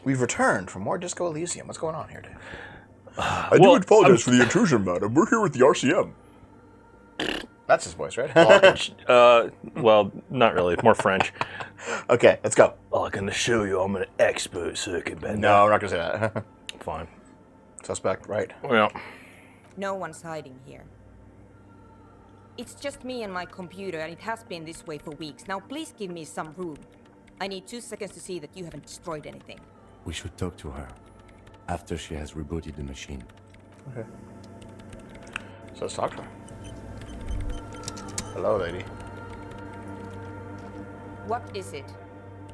We've returned for more Disco Elysium. What's going on here, Dave? I do apologize for the intrusion, madam. We're here with the RCM. That's his voice, right? Well, not really. More French. Okay, let's go. Oh, I'm gonna show you I'm an expert circuit bender. No, I'm not gonna say that. Fine. Suspect, right? Well, No one's hiding here. It's just me and my computer, and it has been this way for weeks. Now please give me some room. I need 2 seconds to see that you haven't destroyed anything. We should talk to her after she has rebooted the machine. Okay. So let's talk to her. Hello, lady. What is it?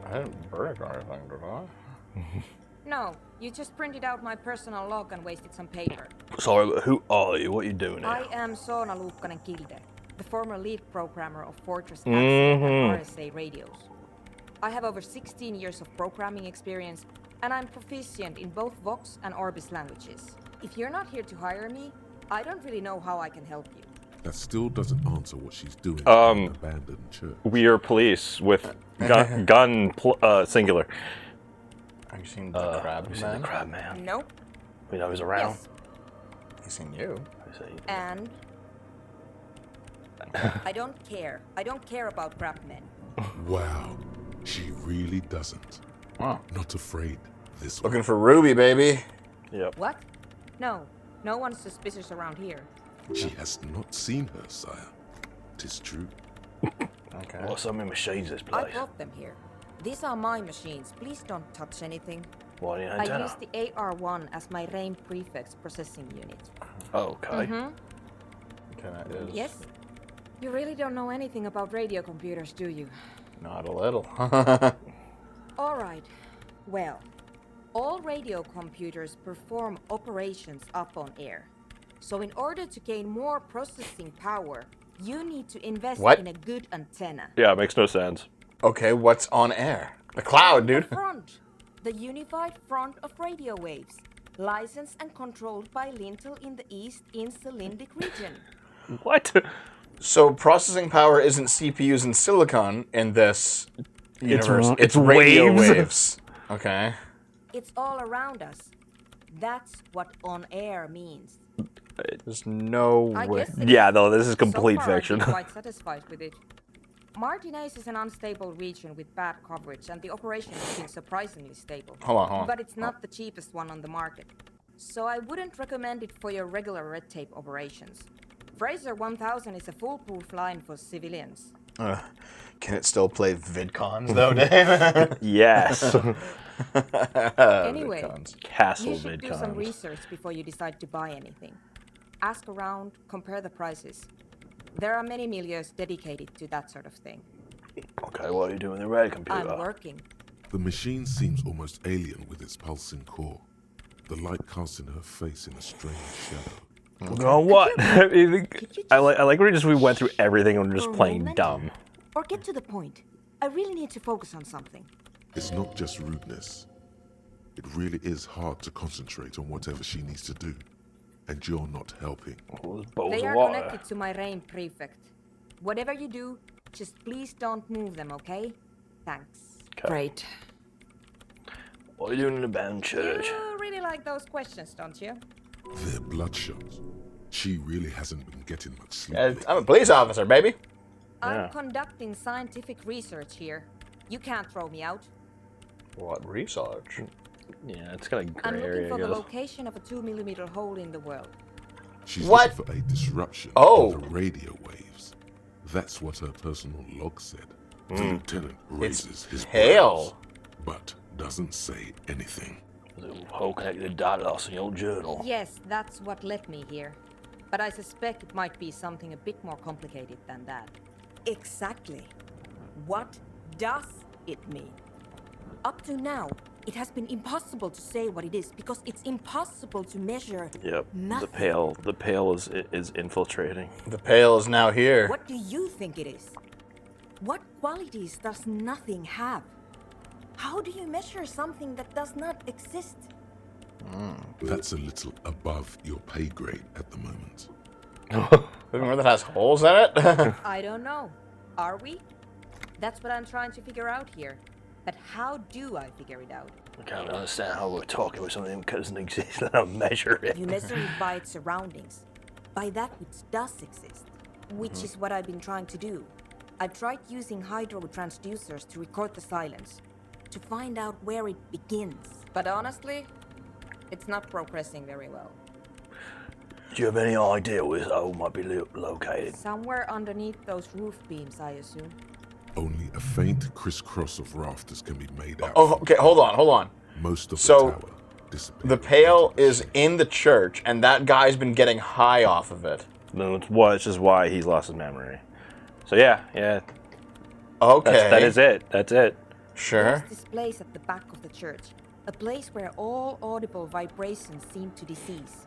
I didn't break anything, did I? No, you just printed out my personal log and wasted some paper. sorry, but who are you? What are you doing here? I am Soona Luukkanen-Kilde, the former lead programmer of Fortress Access and RSA radios. I have over 16 years of programming experience, and I'm proficient in both Vox and Orbis languages. If you're not here to hire me, I don't really know how I can help you. That still doesn't answer what she's doing in an abandoned church. We are police with gun singular. Have you seen the crab Have you man? seen the crab man? Nope. We know he's around. Yes. He's seen you. And I don't care. I don't care about crab men. Wow, she really doesn't. Oh. Not afraid this Looking for Ruby, baby. Yep. What? No. No one's suspicious around here. She has not seen her, sire. 'Tis true. Okay. Well, so many machines this I place. brought them here. These are my machines. Please don't touch anything. What an I antenna? use the AR1 as my RAIN prefix processing unit. Okay. Antenna is Yes? You really don't know anything about radio computers, do you? not a little. All right. Well, all radio computers perform operations up on air. So in order to gain more processing power, you need to invest What? in a good antenna. Yeah, it makes no sense. Okay, what's on air? The cloud, dude. The front. The unified front of radio waves. Licensed and controlled by Lintel in the East Insulindic region. What? So processing power isn't CPUs and silicon in this universe. it's radio waves. waves. Okay. It's all around us. That's what on air means. There's no I way. guess it Yeah, is. no, this is complete so far, fiction. I've been quite satisfied with it. Martinez is an unstable region with bad coverage, and the operation has been surprisingly stable. Hold on. But it's not the cheapest one on the market. So I wouldn't recommend it for your regular red tape operations. Fraser 1000 is a foolproof line for civilians. Can it still play VidCons though, Dave? Yes. Anyway, VidCons. Castle you should do some VidCons. research before you decide to buy anything. Ask around, compare the prices. There are many milieus dedicated to that sort of thing. Okay, what are you doing in the red computer? I'm working. The machine seems almost alien with its pulsing core. The light casting her face in a strange shadow. Oh, what? you I like when we went through everything and we're just For a playing moment? dumb. Or get to the point. I really need to focus on something. It's not just rudeness. It really is hard to concentrate on whatever she needs to do. And you're not helping. All those bowls They of are water. connected to my RAIN prefect. Whatever you do, just please don't move them, okay? Thanks. Okay. Great. What are you doing in the band church? You really like those questions, don't you? They're bloodshot. She really hasn't been getting much sleep. I'm a police officer, baby. Yeah. I'm conducting scientific research here. You can't throw me out. What research? Yeah, it's got a I'm gray looking area, for I the guess. location of a 2mm hole in the world. She's What? looking for a disruption Oh. in the radio waves. That's what her personal log said. The lieutenant raises his hail. brows, but doesn't say anything. The whole connected data loss in your journal. Yes, that's what led me here. But I suspect it might be something a bit more complicated than that. Exactly. What does it mean? Up to now, it has been impossible to say what it is because it's impossible to measure Yep. nothing. The pale is infiltrating. The pail is now here. What do you think it is? What qualities does nothing have? How do you measure something that does not exist? That's a little above your pay grade at the moment. Living room that has holes in it? I don't know. Are we? That's what I'm trying to figure out here. But how do I figure it out? I can't understand how we're talking with something that doesn't exist and don't measure it. You measure it by its surroundings, by that which does exist, which is what I've been trying to do. I've tried using hydro transducers to record the silence, to find out where it begins. But honestly, it's not progressing very well. Do you have any idea where this hole might be located? Somewhere underneath those roof beams, I assume. Only a faint crisscross of rafters can be made out. Oh, okay, hold on. Most of So, the tower disappeared. The pail is in the church, and that guy's been getting high off of it. No, it's just why he's lost his memory. So yeah. Okay. That is it. That's it. Sure. There's this place at the back of the church, a place where all audible vibrations seem to cease.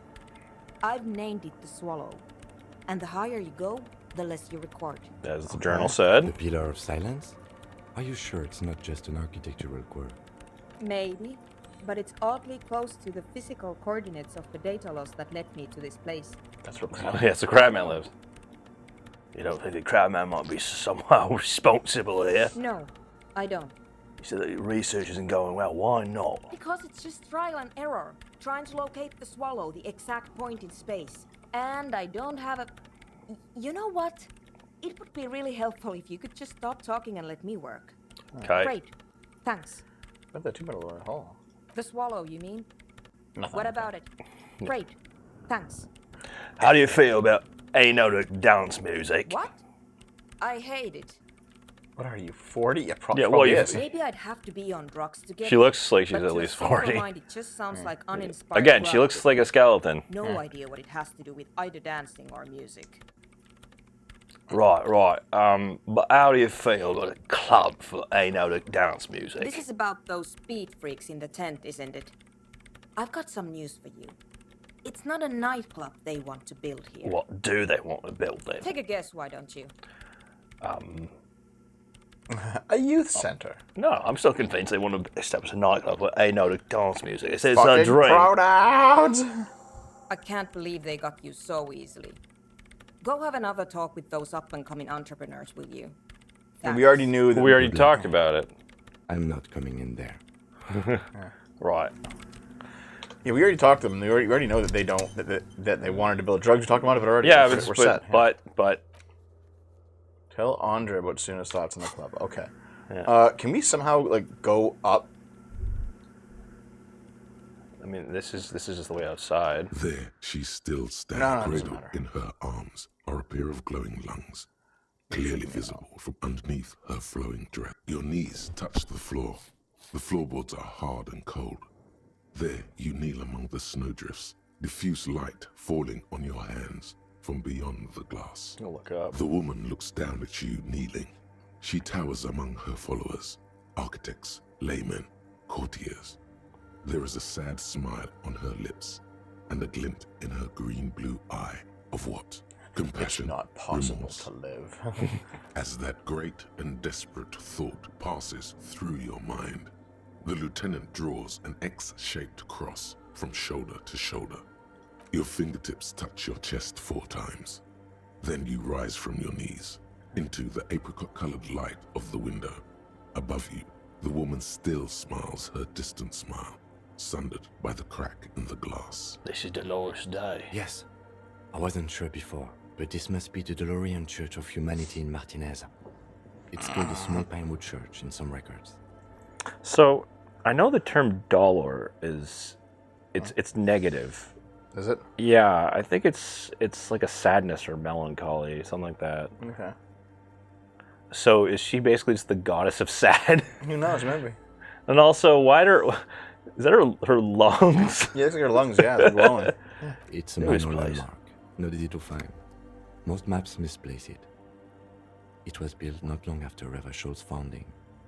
I've named it the Swallow, and the higher you go, the less you record. As the journal said. The Pillar of Silence? Are you sure it's not just an architectural quirk? Maybe, but it's oddly close to the physical coordinates of the data loss that led me to this place. That's where the Crabman lives. You don't think the Crabman might be somehow responsible here? No, I don't. You said that your research isn't going well. Why not? Because it's just trial and error, trying to locate the Swallow, the exact point in space. And I don't have a... You know what? It would be really helpful if you could just stop talking and let me work. Okay. Great. Thanks. What the 2 minute lower hall? The Swallow, you mean? Nothing. What about it? Great. Thanks. How do you feel about anodic dance music? What? I hate it. What are you, 40? Yeah, Yeah, well, probably you- is. Maybe I'd have to be on drugs to get She looks like she's but at to least a sober 40. mind, it just sounds like uninspired. Again, she crap. looks like a skeleton. No idea what it has to do with either dancing or music. Right. But how do you feel about a club for anodic dance music? This is about those speed freaks in the tent, isn't it? I've got some news for you. It's not a nightclub they want to build here. What do they want to build then? Take a guess, why don't you? A youth center. No, I'm still convinced they want to establish a nightclub with anodic dance music. It's a Fucking dream. pronouns. I can't believe they got you so easily. Go have another talk with those up-and-coming entrepreneurs, will you? And we already knew that. We already talked about it. I'm not coming in there. Right. Yeah, we already talked to them. We already know that they don't. That they wanted to build drugs. We talked about it already. Yeah, we're set. but Tell Andre about Suna's thoughts on the club. Okay. Yeah. Can we somehow go up? I mean, this is just the way outside. There, she still stands, No, it doesn't cradled matter. in her arms are a pair of glowing lungs, clearly visible from underneath her flowing dress. Your knees touch the floor. The floorboards are hard and cold. There, you kneel among the snowdrifts, diffuse light falling on your hands from beyond the glass. I'll look up. The woman looks down at you kneeling. She towers among her followers, architects, laymen, courtiers. There is a sad smile on her lips and a glint in her green-blue eye of what? Compassion, It's not possible remorse. to live. As that great and desperate thought passes through your mind, the lieutenant draws an X-shaped cross from shoulder to shoulder. Your fingertips touch your chest 4 times. Then you rise from your knees into the apricot-colored light of the window. Above you, the woman still smiles her distant smile, sundered by the crack in the glass. This is Dolores Day. Yes. I wasn't sure before, but this must be the DeLorean Church of Humanity in Martinez. It's called the Small Pinewood Church in some records. So, I know the term dollar is, it's negative. Is it? Yeah, I think it's like a sadness or melancholy, something like that. Okay. So is she basically just the goddess of sad? Who knows? Maybe. And also, is that her lungs? Yeah, it's like her lungs. Yeah, they're glowing. It's a It minor was placed. landmark, not easy to find. Most maps misplace it. It was built not long after Ravachol's founding,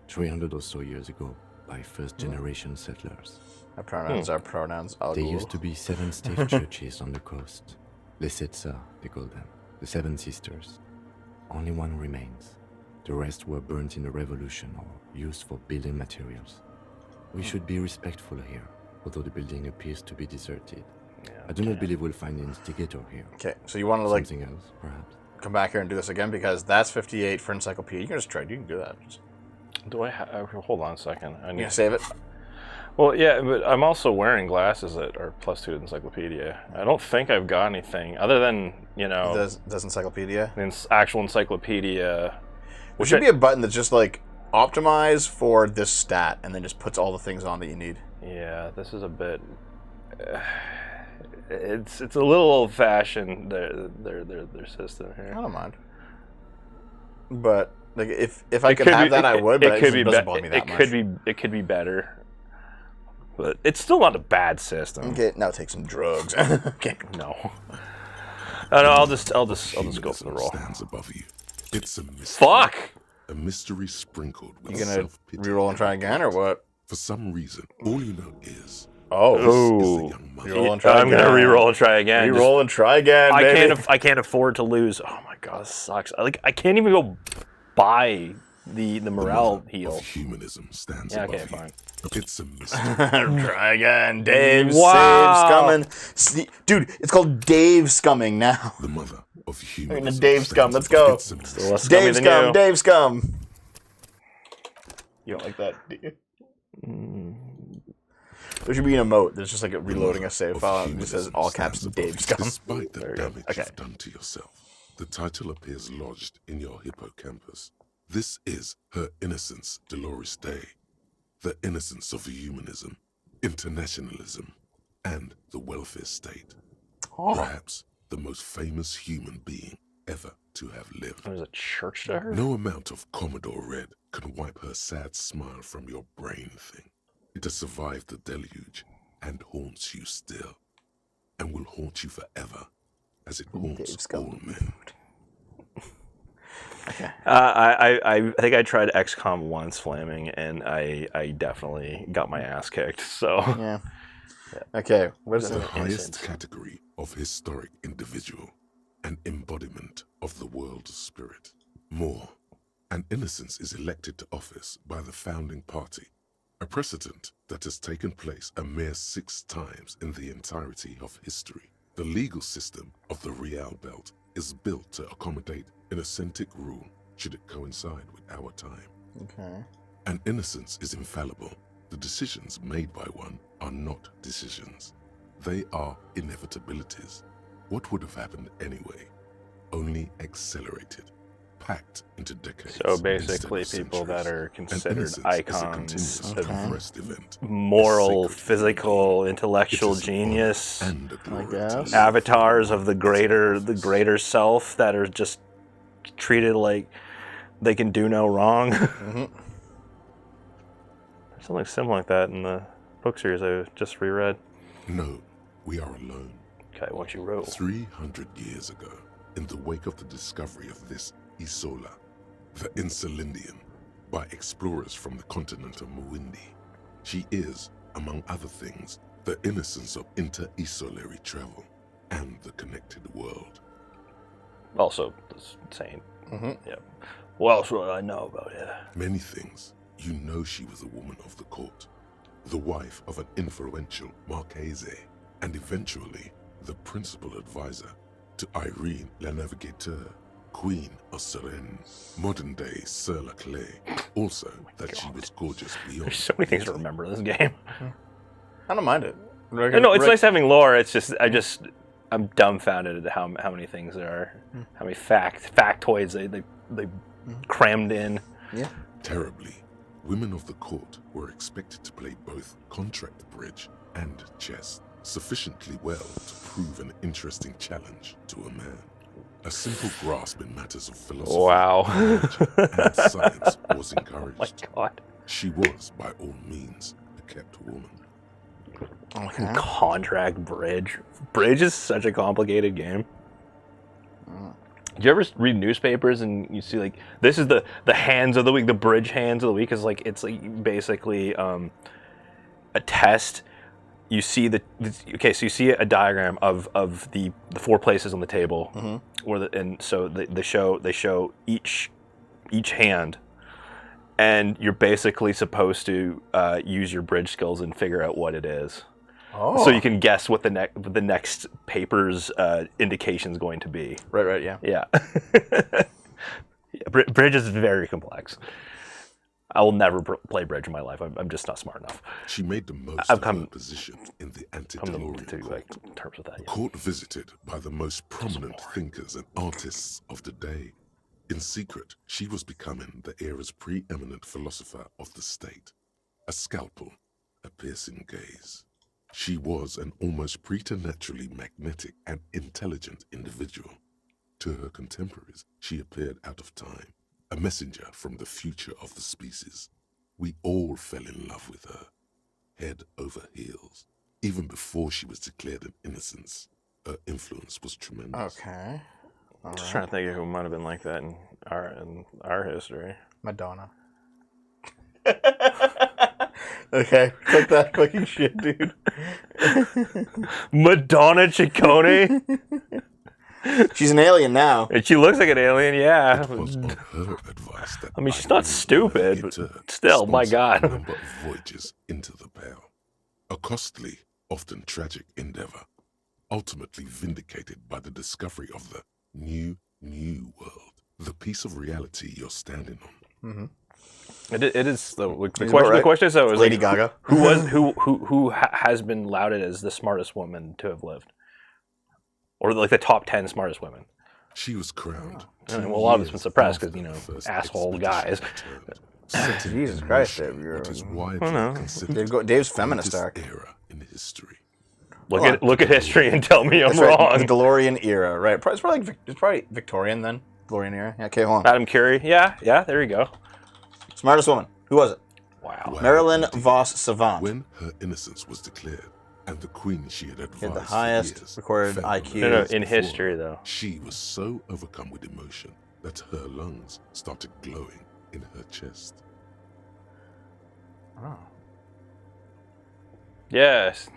300 or so years ago, by first-generation settlers. Our pronouns are pronouns. There used to be 7 stave churches on the coast. Les Setsa, they call them. The 7 Sisters. Only one remains. The rest were burnt in the revolution or used for building materials. We should be respectful here, although the building appears to be deserted. I do not believe we'll find an instigator here. Okay, so you want to Something else, perhaps. come back here and do this again because that's 58 for encyclopedia. You can just try. You can do that. Just... Do I hold on a second? I You need gonna save it? Well, yeah, but I'm also wearing glasses that are +2 encyclopedia. I don't think I've got anything other than, Does encyclopedia? the actual encyclopedia. There should be a button that's just like optimize for this stat, and then just puts all the things on that you need. Yeah, this is a bit. It's a little old-fashioned. Their system I here. don't mind. But like, if I could have that, I would. But it doesn't bother me that much. It could be better. But it's still not a bad system. Okay, now take some drugs. Okay. No. I'll just go for the roll. Stands above you. It's a mystery. Fuck! A mystery sprinkled with You gonna self-pity. reroll and try again, or what? For some reason, all you know is Oh, this is the young mother. reroll and try I'm again. gonna reroll and try again. Reroll and try again, baby. I can't afford to lose. Oh my god, this sucks. I can't even go buy the morale Mother heal. of humanism stands Yeah, above okay, you. fine. It's a mystery. Try again. Dave Wow. Saves Scumming. Dude, it's called Dave Scumming now. The mother of I humanism. mean, the Dave Scum. stands Let's above go. It's a mystery. Less scummy Dave than Scum. you. Dave Scum. You don't like that, do you? There should be an emote that's just like reloading a save Of file and it just says humanism all caps stands Dave above you. Scum. Despite the There you go. damage Okay. you've done to yourself, the title appears lodged in your hippocampus. This is Her Innocence, Dolores Day. The innocence of humanism, internationalism, and the welfare state. Oh. Perhaps the most famous human being ever to have lived. There's a church to her? No amount of Commodore Red can wipe her sad smile from your brain thing. It has survived the deluge and haunts you still, and will haunt you forever, as it haunts Dave Scum. all men. I think I tried XCOM once flaming, and I definitely got my ass kicked. So Yeah. Okay, what is The it? highest Innocence. category of historic individual, an embodiment of the world's spirit. More, an innocence is elected to office by the founding party, a precedent that has taken place a mere 6 times in the entirety of history. The legal system of the Real Belt is built to accommodate inauthentic rule should it coincide with our time. Okay. An innocence is infallible. The decisions made by one are not decisions. They are inevitabilities. What would have happened anyway? Only accelerated, packed into decades. So basically, instead of people that centuries. are An considered innocence is a icons continuous of compressed event, moral, a sacred physical, It intellectual is an honor genius, and a glory guess. to avatars of the office. greater self that are just treated like they can do no wrong. Mm-hmm. There's something similar like that in the book series I just reread. No, we are alone. Okay, once you roll. 300 years ago, in the wake of the discovery of this Isola, the Insulindian, by explorers from the continent of Muindi, she is, among other things, the innocence of inter-isolary travel and the connected world. Also, the same. Mm-hmm. Yep. What else would I know about it? Many things. You know she was a woman of the court, the wife of an influential Marchese, and eventually the principal advisor to Irene La Navigateur, Queen of Suresnes, modern-day Sir Laclay. Also, that she was gorgeous beyond. There's so many things to beauty. remember in this game. I don't mind it. No, it's nice having lore. It's just I'm dumbfounded at how many things there are, how many factoids they crammed in. Yeah. Terribly, women of the court were expected to play both contract bridge and chess sufficiently well to prove an interesting challenge to a man. A simple grasp in matters of philosophy, Wow. knowledge, and science was My encouraged. God. She was, by all means, a kept woman. Okay. Contract bridge. Bridge is such a complicated game. Do you ever read newspapers and you see like this is the hands of the week, the bridge hands of the week is like it's like basically a test. You see so you see a diagram of the 4 places on the table, where they show each next and you're basically supposed to use your bridge skills and figure out what it is. Oh. So you can guess what the next paper's indication is going to be. Right, yeah. Yeah. Yeah, bridge is very complex. I will never play bridge in my life. I'm just not smart enough. She made the most I've of come- her position in the Come antediluvian to court. like terms with that. A Yeah. court visited by the most prominent thinkers and artists of the day. In secret, she was becoming the era's preeminent philosopher of the state. A scalpel, a piercing gaze. She was an almost preternaturally magnetic and intelligent individual. To her contemporaries, she appeared out of time, a messenger from the future of the species. We all fell in love with her, head over heels. Even before she was declared an innocence, her influence was tremendous. Okay. All Just right. trying to think of who might have been like that in our history. Madonna. Okay, click that fucking shit, dude. Madonna Ciccone. She's an alien now. And she looks like an alien, yeah. It was on her advice that I mean, she's not stupid, but still, my God. A number of voyages into the Pale. A costly, often tragic endeavor, ultimately vindicated by the discovery of the new world, the piece of reality you're standing on. Mm-hmm. It is the question. right. The question is though, is Lady like, Gaga. who has been lauded as the smartest woman to have lived, or like the top 10 smartest women. She was crowned. Well, a lot of it's been suppressed because asshole guys. Jesus Christ, Dave, What is I widely don't know. considered Dave's the feminist greatest arc. era in history. Look at history and tell me I'm That's right, wrong. the DeLorean era, right? It's probably Victorian then. DeLorean era. Yeah, okay, hold on. Adam Curie, yeah, there you go. Smartest woman. Who was it? Wow. Well, Marilyn indeed, Vos Savant. When her innocence was declared, and the queen she had advised He had the for highest years recorded fell IQ. on No, her in before history her, though. she was so overcome with emotion that her lungs started glowing in her chest. Oh. Yes.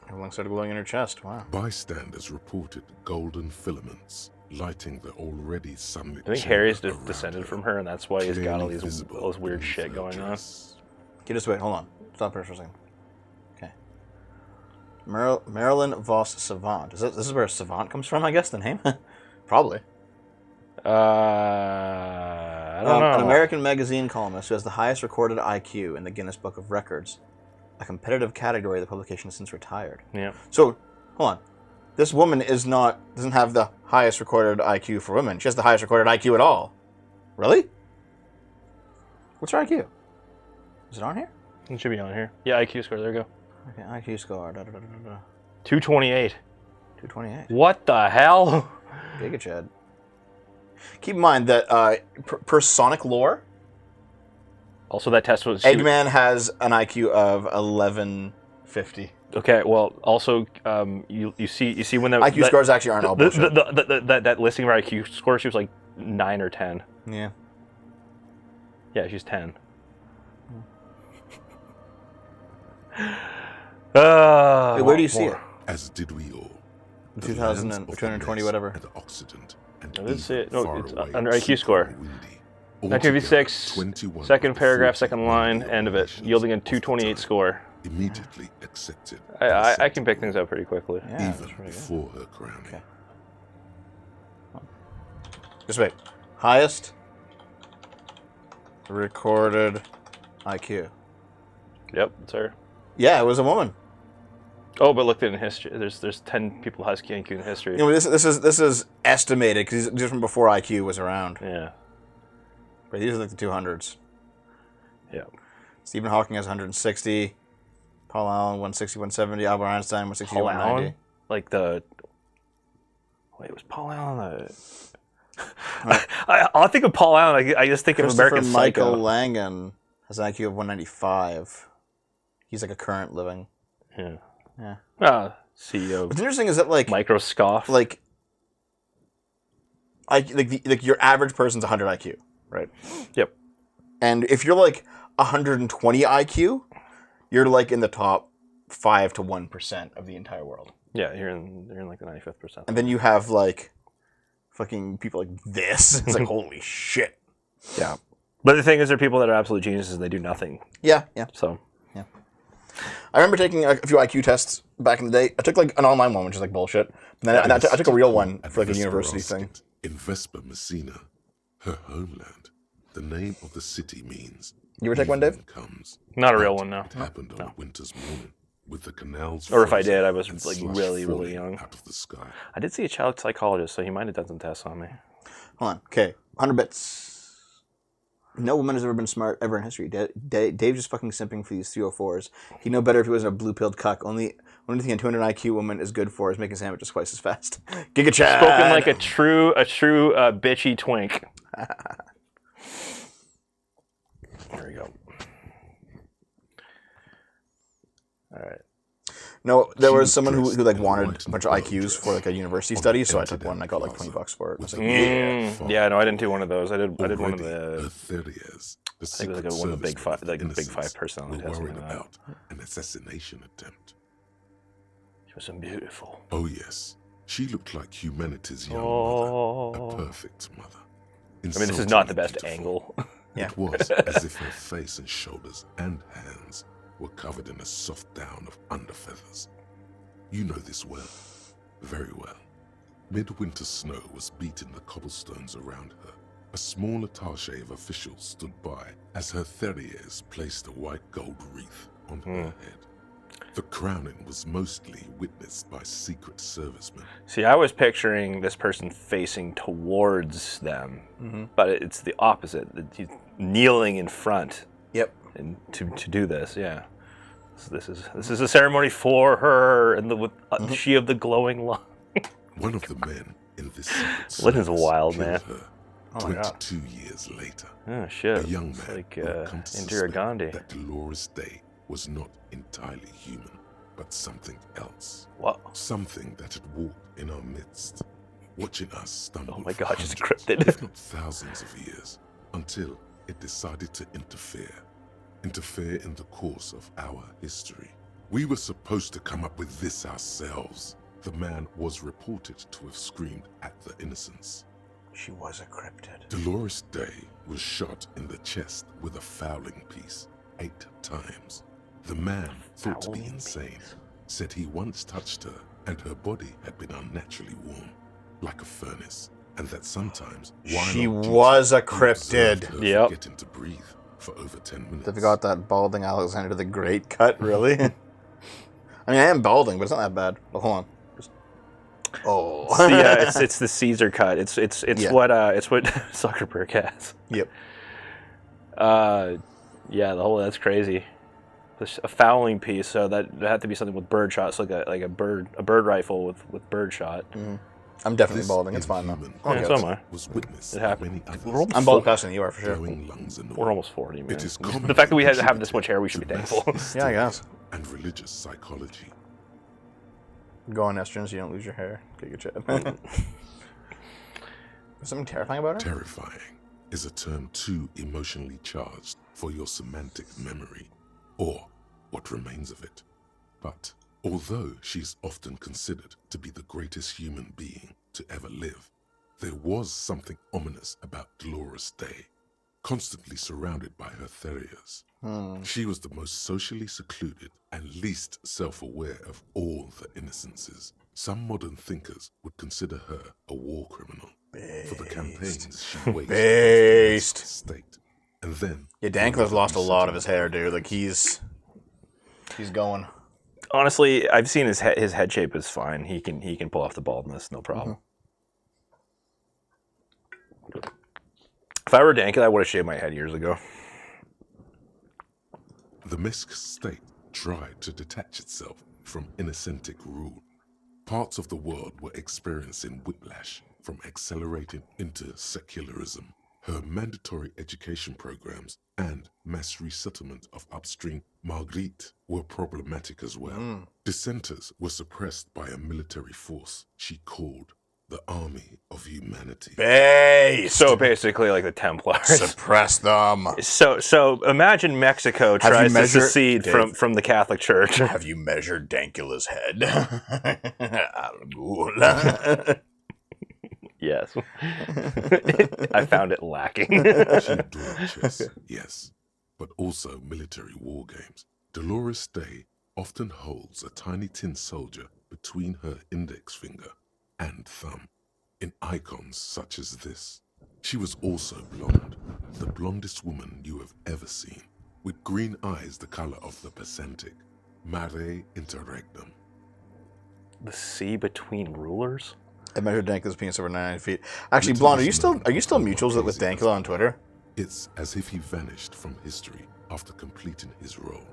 Everyone started glowing in her chest. Wow. Bystanders reported golden filaments lighting the already sunlit I think chamber Harry's around descended her, from her, and that's why he's got all clearly these visible all this weird beneath shit her going on. dress. Okay, just wait. Hold on. Stop there for a second. Okay. Marilyn Vos Savant. This is where Savant comes from, I guess, the name? Probably. I don't know. An American magazine columnist who has the highest recorded IQ in the Guinness Book of Records, a competitive category the publication has since retired. Yeah. So, hold on. This woman doesn't have the highest recorded IQ for women. She has the highest recorded IQ at all. Really? What's her IQ? Is it on here? It should be on here. Yeah, IQ score. There you go. Okay, IQ score. 228. 228. What the hell? Giga Chad. Keep in mind that per Sonic lore, Also, that test was Eggman has an IQ of 1150. Okay. Well, also, you see when that IQ scores actually aren't all bullshit. that listing of her IQ score, she was like 9 or 10. Yeah. Yeah, she's 10. Wait, where do you see it? As did we all. The 2000 lands and of the 220 Nest whatever. and Occident and I didn't see even it. No, far it's away under IQ score. super windy. 1956, 21 second of the paragraph, 40 second line, wealthy end of it, nations yielding a of the 228 time score. Immediately accepted. I can pick things up pretty quickly. Yeah, even that's pretty good. before her crowning. Okay. Just wait. Highest recorded IQ. Yep, it's her. Yeah, it was a woman. Oh, but look at it in history. There's 10 people who has IQ in history. You know, this is estimated because these are from before IQ was around. Yeah. But these are like the 200s. Yeah. Stephen Hawking has 160. Paul Allen 160, 170. Albert Einstein 160, Paul 190. Allen? Like the... Wait, was Paul Allen the... I think of Paul Allen, I just think of American Michael Psycho. Langan has an IQ of 195. He's like a current living. Yeah. Yeah. CEO What's interesting is that like Microscoff. like your average person's 100 IQ, right? Yep. And if you're like 120 IQ, you're like in the top 5 to 1% of the entire world. Yeah, you're in like the 95th percent. And then you have like fucking people like this. It's like holy shit. Yeah. But the thing is, there are people that are absolute geniuses and they do nothing. Yeah. So. I remember taking a few IQ tests back in the day. I took like an online one, which is like bullshit. And then I took a real one At for like a Vesper university Ostit, thing. In Vesper Messina, her homeland, The name of the city means... You ever take one, Dave? evening comes. Not a real But one, no. It happened on a winter's morning, with the canals Or if I frozen did, I was and like slush really falling young. out of the sky. I did see a child psychologist, so he might have done some tests on me. Hold on. Okay, 100 bits. No woman has ever been smart ever in history. Dave's just fucking simping for these 304s. He'd know better if he wasn't a blue-pilled cuck. Only thing a 200 IQ woman is good for is making sandwiches twice as fast. Giga Chad! Spoken like a true bitchy twink. There we go. All right. No, there She was was someone who dressed like in a wanted white a bunch of and IQs blue for like a university dress study, on so I the took one. And I got like Plaza. $20 for it. I was like, Yeah, no, I didn't do one of those. I did one of Already, the. her theories, the I think it was like Secret one of the big Servicemen five, like of the big five innocence personality were tests. worried Like that. about an assassination attempt. She was so beautiful. Oh yes, she looked like humanity's young Oh. mother, a perfect mother. I mean, this is not the best Insultingly angle. Yeah. It was as if her face and shoulders and hands were covered in a soft down of underfeathers. You know this well, very well. Midwinter snow was beating the cobblestones around her. A small attaché of officials stood by as her Theriers placed a white gold wreath on her head. The crowning was mostly witnessed by Secret Servicemen. See, I was picturing this person facing towards them, but it's the opposite. He's kneeling in front, Yep. and to do this, yeah. So this is a ceremony for her, and with she of the glowing line. One of the men in this Secret Lyndon's Service wild, killed man. her Oh my God. 22 years later. Oh shit! A young It's man like who had come to Indira suspect Gandhi. that Dolores Day was not entirely human, but something else. What? Something that had walked in our midst, watching us stumble Oh my for God, just hundreds, encrypted. if not thousands of years, until it decided to interfere in the course of our history. We were supposed to come up with this ourselves. The man was reported to have screamed at the innocents. She was a cryptid. Dolores Day was shot in the chest with a fowling piece 8 times. The man, thought to be Fowling insane, piece? said he once touched her and her body had been unnaturally warm, like a furnace, and that sometimes while She on duty, was a he observed cryptid. her Yep. forgetting to breathe for over 10 minutes. Have you got that balding Alexander the Great cut, really? I mean, I am balding, but it's not that bad. But hold on. Oh. Yeah, it's the Caesar cut. It's Yeah. what Zuckerberg has. Yep. Yeah, that's crazy. A fowling piece, so that had to be something with bird shots, like a bird rifle with bird shot. I'm definitely This balding. It's fine though. inhuman Okay. Yeah, so am I. was witnessed It by happened. many We're others. almost I'm bald faster than you are for sure. Glowing lungs and all. We're almost 40, man. It is The fact that we have commonly this much hair, we should be attributed thankful. to mass Yeah, I hysteria guess. And religious psychology. Go on estrogen so you don't lose your hair. Get your chip. There's something terrifying about her? Terrifying is a term too emotionally charged for your semantic memory, or what remains of it. But although she's often considered to be the greatest human being to ever live, there was something ominous about Dolores Day, constantly surrounded by her Theriers. She was the most socially secluded and least self-aware of all the innocences. Some modern thinkers would consider her a war criminal for the campaigns she waged against the state. And then... Yeah, Dankler's lost a lot of his hair, dude. Like, he's going. Honestly, I've seen his head shape is fine. He can pull off the baldness, no problem. If I were Dankler, I would have shaved my head years ago. The Misk state tried to detach itself from innocentic rule. Parts of the world were experiencing whiplash from accelerating into secularism. Her mandatory education programs and mass resettlement of upstream Marguerite were problematic as well. Dissenters were suppressed by a military force she called the Army of Humanity. Based. So basically, like the Templars. Suppress them. So imagine Mexico Have tries you to measured- secede Dave. from the Catholic Church. Have you measured Dankula's head? Al Ghul. Yes. I found it lacking. She adored chess, yes, but also military war games. Dolores Day often holds a tiny tin soldier between her index finger and thumb in icons such as this. She was also blonde, the blondest woman you have ever seen, with green eyes the color of the Pacentic, mare interregnum. The sea between rulers? I measured Dankula's penis over 99 feet. Actually, Blonde, are you still mutuals with Dankula on Twitter? It's as if he vanished from history after completing his role,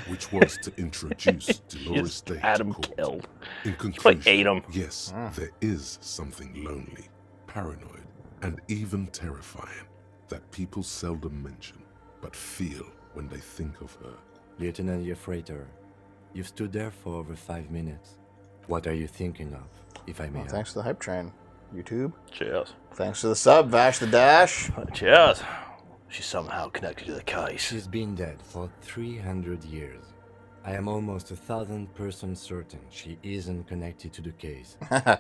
which was to introduce Dolores Day had to him court. killed. In Like conclusion, ate him. yes, there is something lonely, paranoid, and even terrifying that people seldom mention, but feel when they think of her. Lieutenant Yefreitor, you've stood there for over 5 minutes. What are you thinking of, if I may ask? Thanks to the hype train, YouTube. Cheers. Thanks to the sub, Vash the Dash. Cheers. She's somehow connected to the case. She's been dead for 300 years. I am almost 1,000% certain she isn't connected to the case.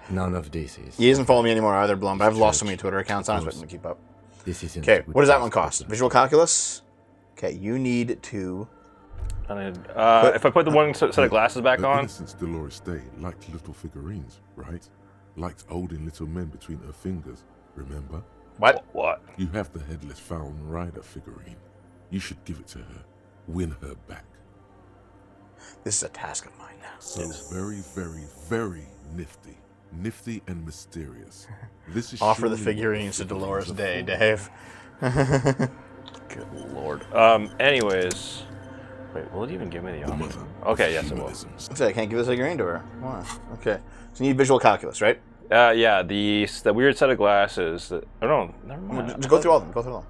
None of this is. He doesn't follow me anymore either, Blonde, but I've lost so many Twitter accounts, I'm expecting to keep up. This isn't Okay, a good what does that place one to cost? put them. Visual calculus? Okay, you need to... If I put the one set of glasses back Her on, innocence Dolores Day liked little figurines, right? Liked holding little men between her fingers, remember? what? You have the headless Falcon Rider figurine. You should give it to her. Win her back. This is a task of mine now. So very, very, very nifty. Nifty and mysterious. This is Offer the surely figurines to what Dolores figurines Day, are for. Dave. Good lord. Anyways. Wait, will it even give me the The option? mother Okay, of yes, it will. humanism's I can't give this figurine to her. Why? Okay. So you need visual calculus, right? Yeah, the weird set of glasses. That, oh no, never mind. Just go through all of them. Go through all of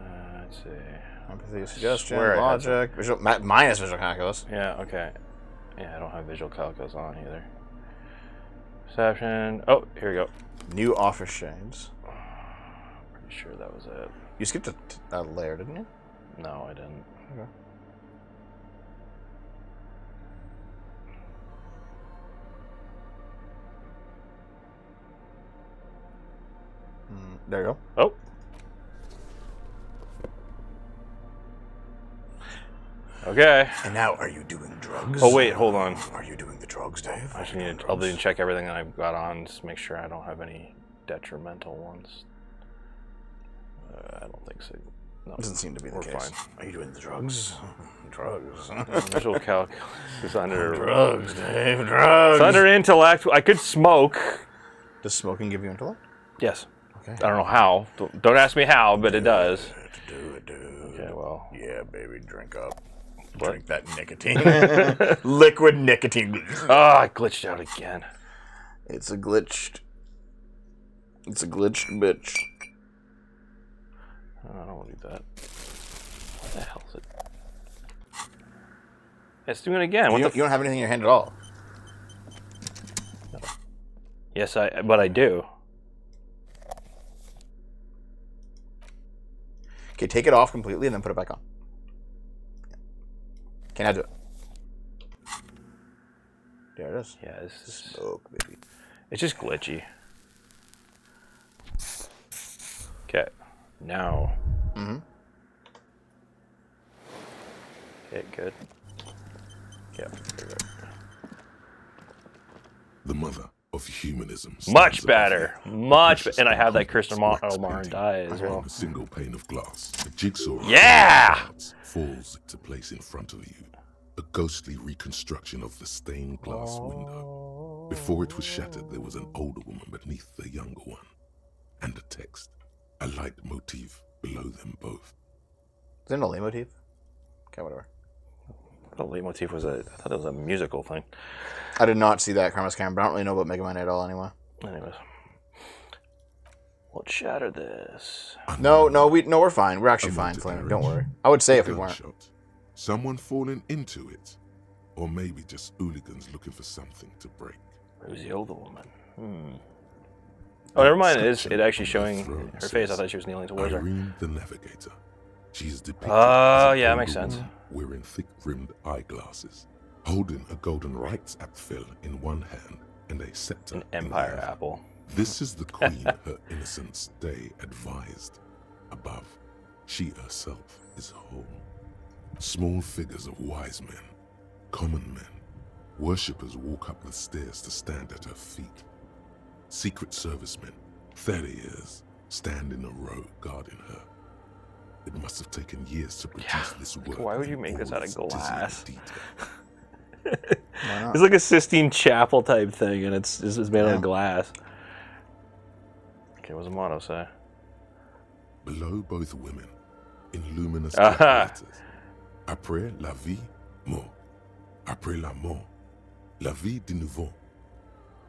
them. Let's see. Empathy, suggestion, swear I had logic, visual, minus visual calculus. Yeah, okay. Yeah, I don't have visual calculus on either. Perception. Oh, here we go. New office shades. Pretty sure that was it. You skipped a layer, didn't you? No, I didn't. Okay. There you go. Oh. Okay. And now, are you doing drugs? Oh wait, hold on. Are you doing the drugs, Dave? I should need to, I'll need to check everything that I've got on just to make sure I don't have any detrimental ones. I don't think so. No, Doesn't seem to be the we're case. fine. Are you doing the drugs? Drugs. Visual calc is under Drugs, Dave. Drugs. It's under intellect. I could smoke. Does smoking give you intellect? Yes. Okay. I don't know how. Don't ask me how, but it does. Do it, dude. Okay, well. Yeah, baby, drink up. What? Drink that nicotine. Liquid nicotine. Ah, I glitched out again. It's a glitched bitch. Oh, I don't want to do that. What the hell is it? It's doing it again. What You the don't have anything in your hand at all. Yes, but I do. Okay, take it off completely and then put it back on. Okay, now do it. There it is. Yeah, this is. Smoke, baby. It's just glitchy. Okay, now. Mm-hmm. Okay, good. Yeah, there we go. The mother of humanism. Much stands above better. you, Much precious and I have that complex Kirsten wax Omar painting die as on well. a single pane of glass. A jigsaw of Yeah! parts falls into place in front of you. A ghostly reconstruction of the stained glass window. Before it was shattered, there was an older woman beneath the younger one. And a text. A light motif below them both. Is there no leitmotif? Okay, whatever. The leitmotif was I thought it was a musical thing. I did not see that Karma's Cam, but I don't really know about Mega Man at all anyway. Anyways. Let's shatter this. No, we're fine. We're actually A fine, mounted Flame. error. Don't worry. I would say if we weren't. Gunshot. Someone falling into it. Or maybe just hooligans looking for something to break. It was the older woman. Oh, never mind. It actually showing Throne her face. I says, thought she was kneeling towards her. Irene the Navigator. She is depicted Oh, as a yeah, older makes sense. woman wearing thick-rimmed eyeglasses, holding a golden rights apfel in one hand and a scepter An in empire the other. apple. This is the queen her innocence day advised. Above, she herself is home. Small figures of wise men, common men, worshippers walk up the stairs to stand at her feet. Secret servicemen, 30 years, stand in a row guarding her. It must have taken years to produce this work. Why would you in make this all out of its dizzying glass? detail. Why not? It's like a Sistine Chapel type thing, and it's made out Yeah. of glass. Okay, what's the motto say? Below both women, in luminous Aha. black letters, après la vie, mort. Après la mort, la vie de nouveau.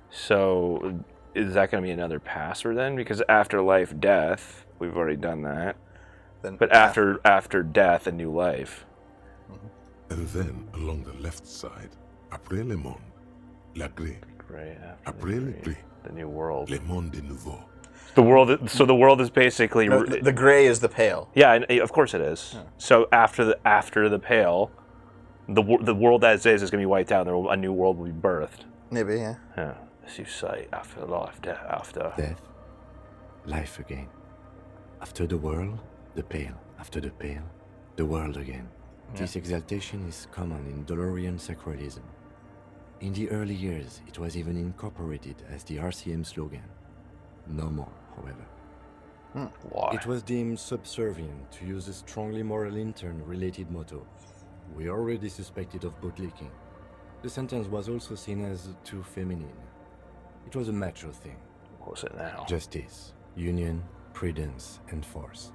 So, is that going to be another passer then? Because after life, death, we've already done that. Then, But after death, a new life. And then along the left side, après le monde, la gré. Right Après le gré, the new world. le monde de nouveau. The world. So the world is basically. No, the gray is the pale. Yeah, and of course it is. Yeah. So after the pale, the world as is going to be wiped out, and a new world will be birthed. Maybe, yeah. Yeah. As you say, after life, death, after. Death, life again. After the world, the pale. After the pale, the world again. Yeah. This exaltation is common in Dolorian sacralism. In the early years, it was even incorporated as the RCM slogan. No more, however. Why? It was deemed subservient to use a strongly moral intern-related motto. We already suspected of bootlicking. The sentence was also seen as too feminine. It was a macho thing. What's it now? Justice, union, prudence, and force.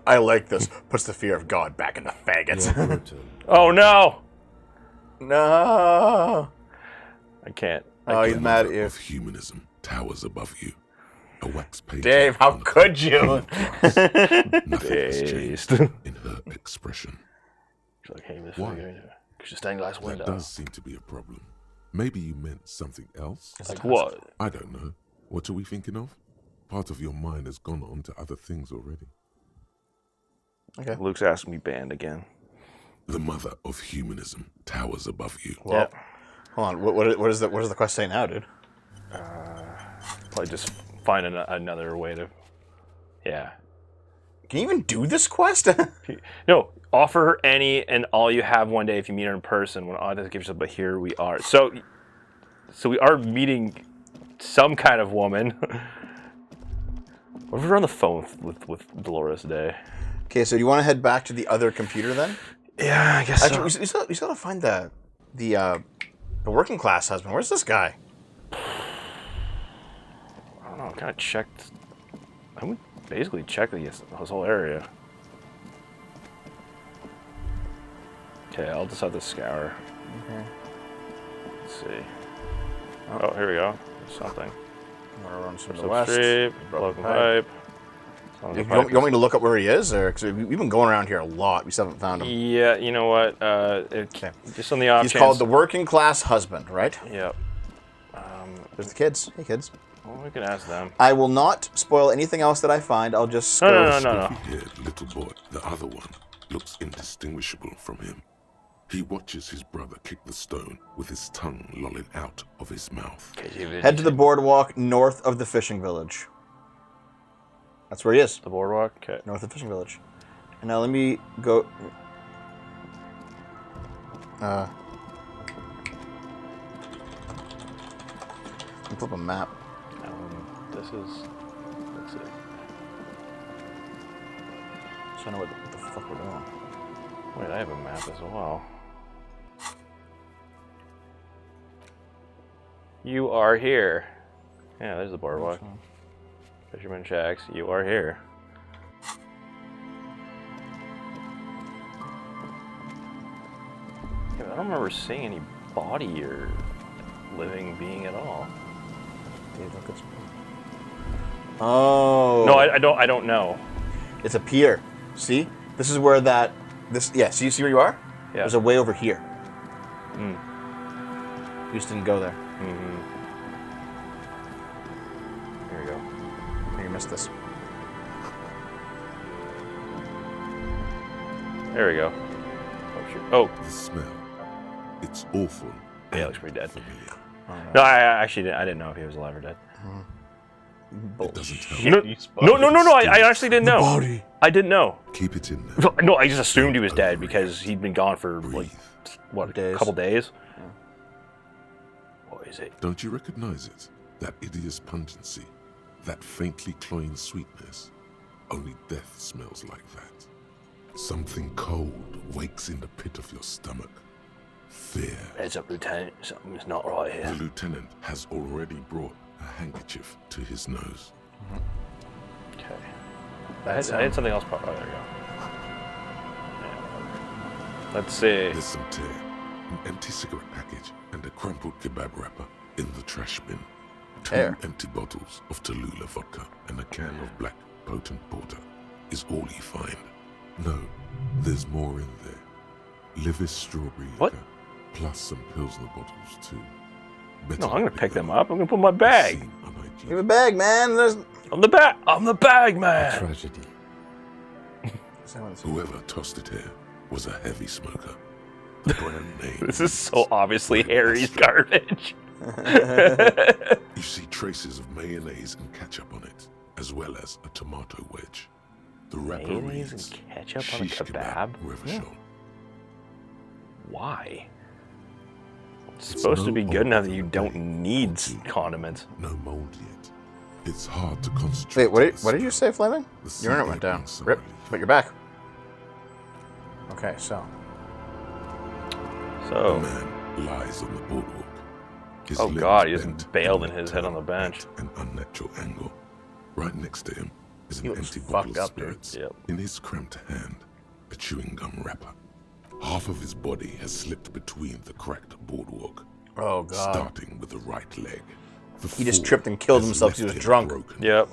I like this. Puts the fear of God back in the faggots. More brutal. Oh no! No. I can't. Oh, he's The mad at mother you. of humanism towers above you. A wax painting. Dave, how on the could front you? of the glass. Nothing has changed Based. in her expression. She's like, hey, Miss Why? She's stained glass That window. does seem to be a problem. Maybe you meant something else? Like what? I don't know. What are we thinking of? Part of your mind has gone on to other things already. Okay. Luke's asking me banned again. The mother of humanism towers above you. Well, hold on. What does the quest say now, dude? Probably just find another way to. Yeah. Can you even do this quest? No, offer her any and all you have one day if you meet her in person. When all that gives you, but here we are. So we are meeting some kind of woman. What if we're on the phone with Dolores today? Okay, so do you want to head back to the other computer then? Yeah, I guess Actually, we still gotta find the working class husband. Where's this guy? I don't know. I kind of checked. I would basically check this whole area. Okay, I'll just have to scour. Okay. Let's see. Oh, here we go. There's something. We're on some of the Some west. street, broken pipe. You want me to look up where he is, or because we've been going around here a lot, we still haven't found him. Yeah, you know what? Okay. Just on the off He's chance. called the working class husband, right? Yep. There's the kids. Hey, kids. Well, we can ask them. I will not spoil anything else that I find. I'll just No, go. no. Haired little boy, the other one, looks indistinguishable from him. He watches his brother kick the stone with his tongue lolling out of his mouth. Head to the boardwalk north of the fishing village. That's where he is. The boardwalk. Okay. North of the fishing village. And now let me go. Let me flip a map. This is. Let's see. So I know what the fuck we're doing. Wait, I have a map as well. You are here. Yeah, there's the boardwalk. Fisherman Shacks, you are here. Yeah, but I don't remember seeing any body or living being at all. Dave, look at Oh. No, I don't know. It's a pier. See? This is where yeah, see where you are? Yeah. There's a way over here. Mm. You just didn't go there. Mm-hmm. Here we go. Oh, you missed this. There we go. Oh shoot. Oh, The smell. It's awful. yeah, and looks pretty dead. familiar. No, I actually didn't. I didn't know if he was alive or dead. It doesn't help. No. I actually didn't know. Body. I didn't know. Keep it in there. No, I just assumed he was dead because he'd been gone for like Breathe. what, Days. a couple days. What is it? Don't you recognize it? That hideous pungency. That faintly cloying sweetness. Only death smells like that. Something cold wakes in the pit of your stomach. Fear. Heads up, Lieutenant. Something's not right here. The lieutenant has already brought a handkerchief to his nose. Okay. I had something else pop. Oh, there we go. Yeah. Let's see. There's some tear, an empty cigarette package, and a crumpled kebab wrapper in the trash bin. Two Tear. empty bottles of Tallulah vodka and a can of black potent porter is all you find. No, there's more in there. Livis strawberry What? liquor, plus some Pilsner bottles too. Better No, I'm gonna not pick them alone. up. I'm gonna put them in my bag. Seem unhygienic. Give a bag, man. There's... I'm the bag. I'm the bag man. Tragedy. Whoever tossed it here was a heavy smoker. The brand name. This is so obviously Harry's garbage. You see traces of mayonnaise and ketchup on it, as well as a tomato wedge. The wrapper Mayonnaise reads, and ketchup on a "Shish kebab? Revachol." Why? It's It's supposed to no be good enough that you older don't than a need day or two. condiments. No mold yet. It's hard to concentrate. Wait, on the what did you say, Fleming? The Your internet sea went down. brings some Rip. relief. But you're back. Okay, so. A So, man lies on the boardwalk. His oh limbs god, he just bent bailed and in his head on the bench. at an unnatural angle. Right next to him is an He looks empty fucked bottle of up, dude. spirits. Yep. In his cramped hand, a chewing gum wrapper. Half of his body has slipped between the cracked boardwalk, Oh, God. starting with the right leg. The He just fall tripped and killed has himself 'cause he left was it drunk. broken, Yep.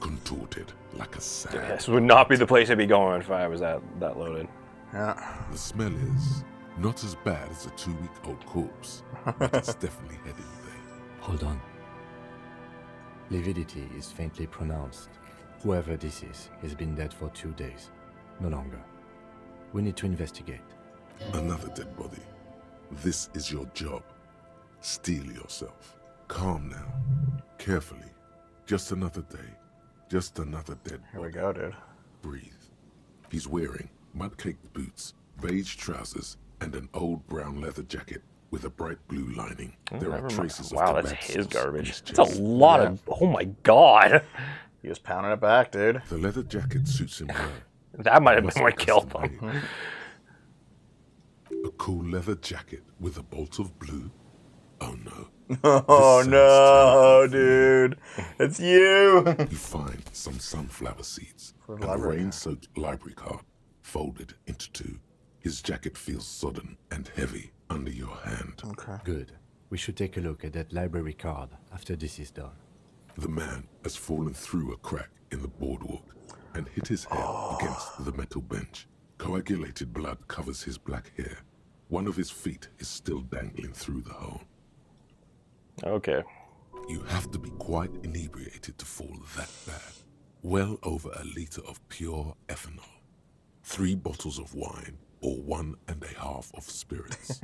contorted like a sack. This would not be the place I'd be going if I was that loaded. Yeah. The smell is not as bad as a 2-week-old corpse, but it's definitely heading there. Hold on. Lividity is faintly pronounced. Whoever this is has been dead for 2 days. No longer. We need to investigate. Another dead body. This is your job. Steel yourself. Calm now. Carefully. Just another day. Just another dead Here we body. go, dude. Breathe. He's wearing mud-caked boots, beige trousers, and an old brown leather jacket with a bright blue lining. There are Never mind. traces of Wow, that's tobacco his sauce on garbage. his That's a chest. lot of. Oh my god. He was pounding it back, dude. The leather jacket suits him well. That might have Must been what be killed custom him. made. A cool leather jacket with a bolt of blue. Oh no. Oh, This no, sounds terrible. dude. It's you. You find some sunflower seeds For the and a library. rain-soaked library card folded into two. His jacket feels sodden and heavy under your hand. Okay. Good. We should take a look at that library card after this is done. The man has fallen through a crack in the boardwalk and hit his head against the metal bench. Coagulated blood covers his black hair. One of his feet is still dangling through the hole. Okay. You have to be quite inebriated to fall that bad. Well over a liter of pure ethanol. 3 bottles of wine or 1.5 of spirits.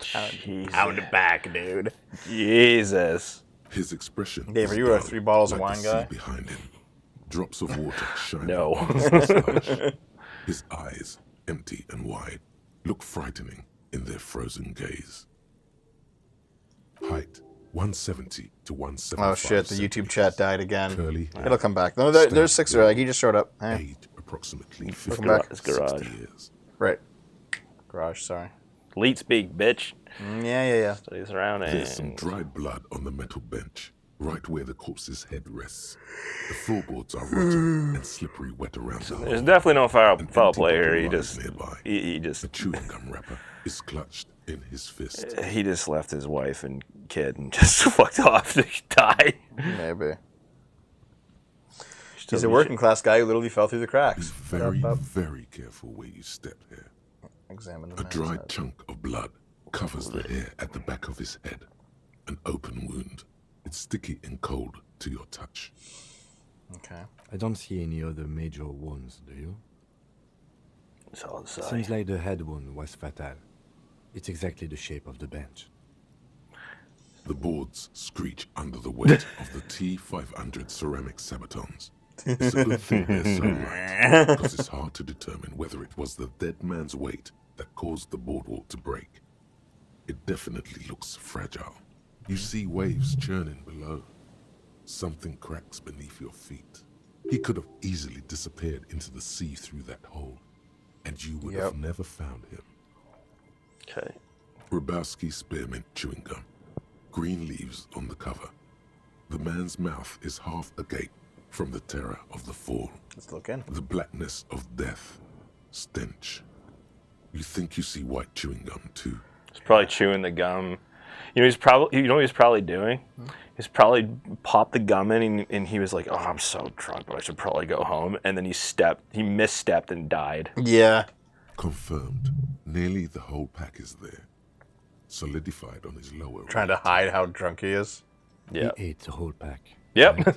Jesus. Pound it back, dude. Jesus. His expression. Dave, is are you a dull, 3 bottles of like wine the guy? sea behind him. Drops of water shining No. on his mustache. His eyes, empty and wide, look frightening in their frozen gaze. Height 170 to 175. Oh, shit. The YouTube chat died again. Curly hair. It'll come back. No, there's Sixer Egg. He just showed up. Eh. Age approximately 50 Welcome back. It's garage. 60 years. Right. Garage, sorry. Leet speak, bitch. Yeah. Study surroundings. There's some dried blood on the metal bench, right where the corpse's head rests. The floorboards are rotten and slippery wet around the There's hole. definitely no foul An play empty here. bottle He lies just, nearby. he The just, chewing gum wrapper is clutched in his fist. he just left his wife and kid and just fucked off to die. Maybe. He's a working class guy who literally fell through the Be cracks. very, very careful where you step here. Examine the A man's dried head. chunk of blood covers the hair at the back of his head. An open wound. It's sticky and cold to your touch. Okay. I don't see any other major wounds, do you? It's all inside. Seems like the head wound was fatal. It's exactly the shape of the bench. The boards screech under the weight of the T500 ceramic sabatons. It's a good thing they're so light, because it's hard to determine whether it was the dead man's weight that caused the boardwalk to break. It definitely looks fragile. You see waves churning below. something cracks beneath your feet. He could have easily disappeared into the sea through that hole, and you would have never found him. Okay. Rabowski spearmint chewing gum. Green leaves on the cover. The man's mouth is half agape from the terror of the fall. Let's look in. The blackness of death. Stench. You think you see white chewing gum too. He's probably chewing the gum. You know what he's probably doing? He's probably popped the gum in and he was like, oh, I'm so drunk, but I should probably go home. And then he misstepped and died. Yeah. Confirmed. Nearly the whole pack is there. Solidified on his lower Trying to hide how drunk he is. Yeah. He ate the whole pack. Yep. right?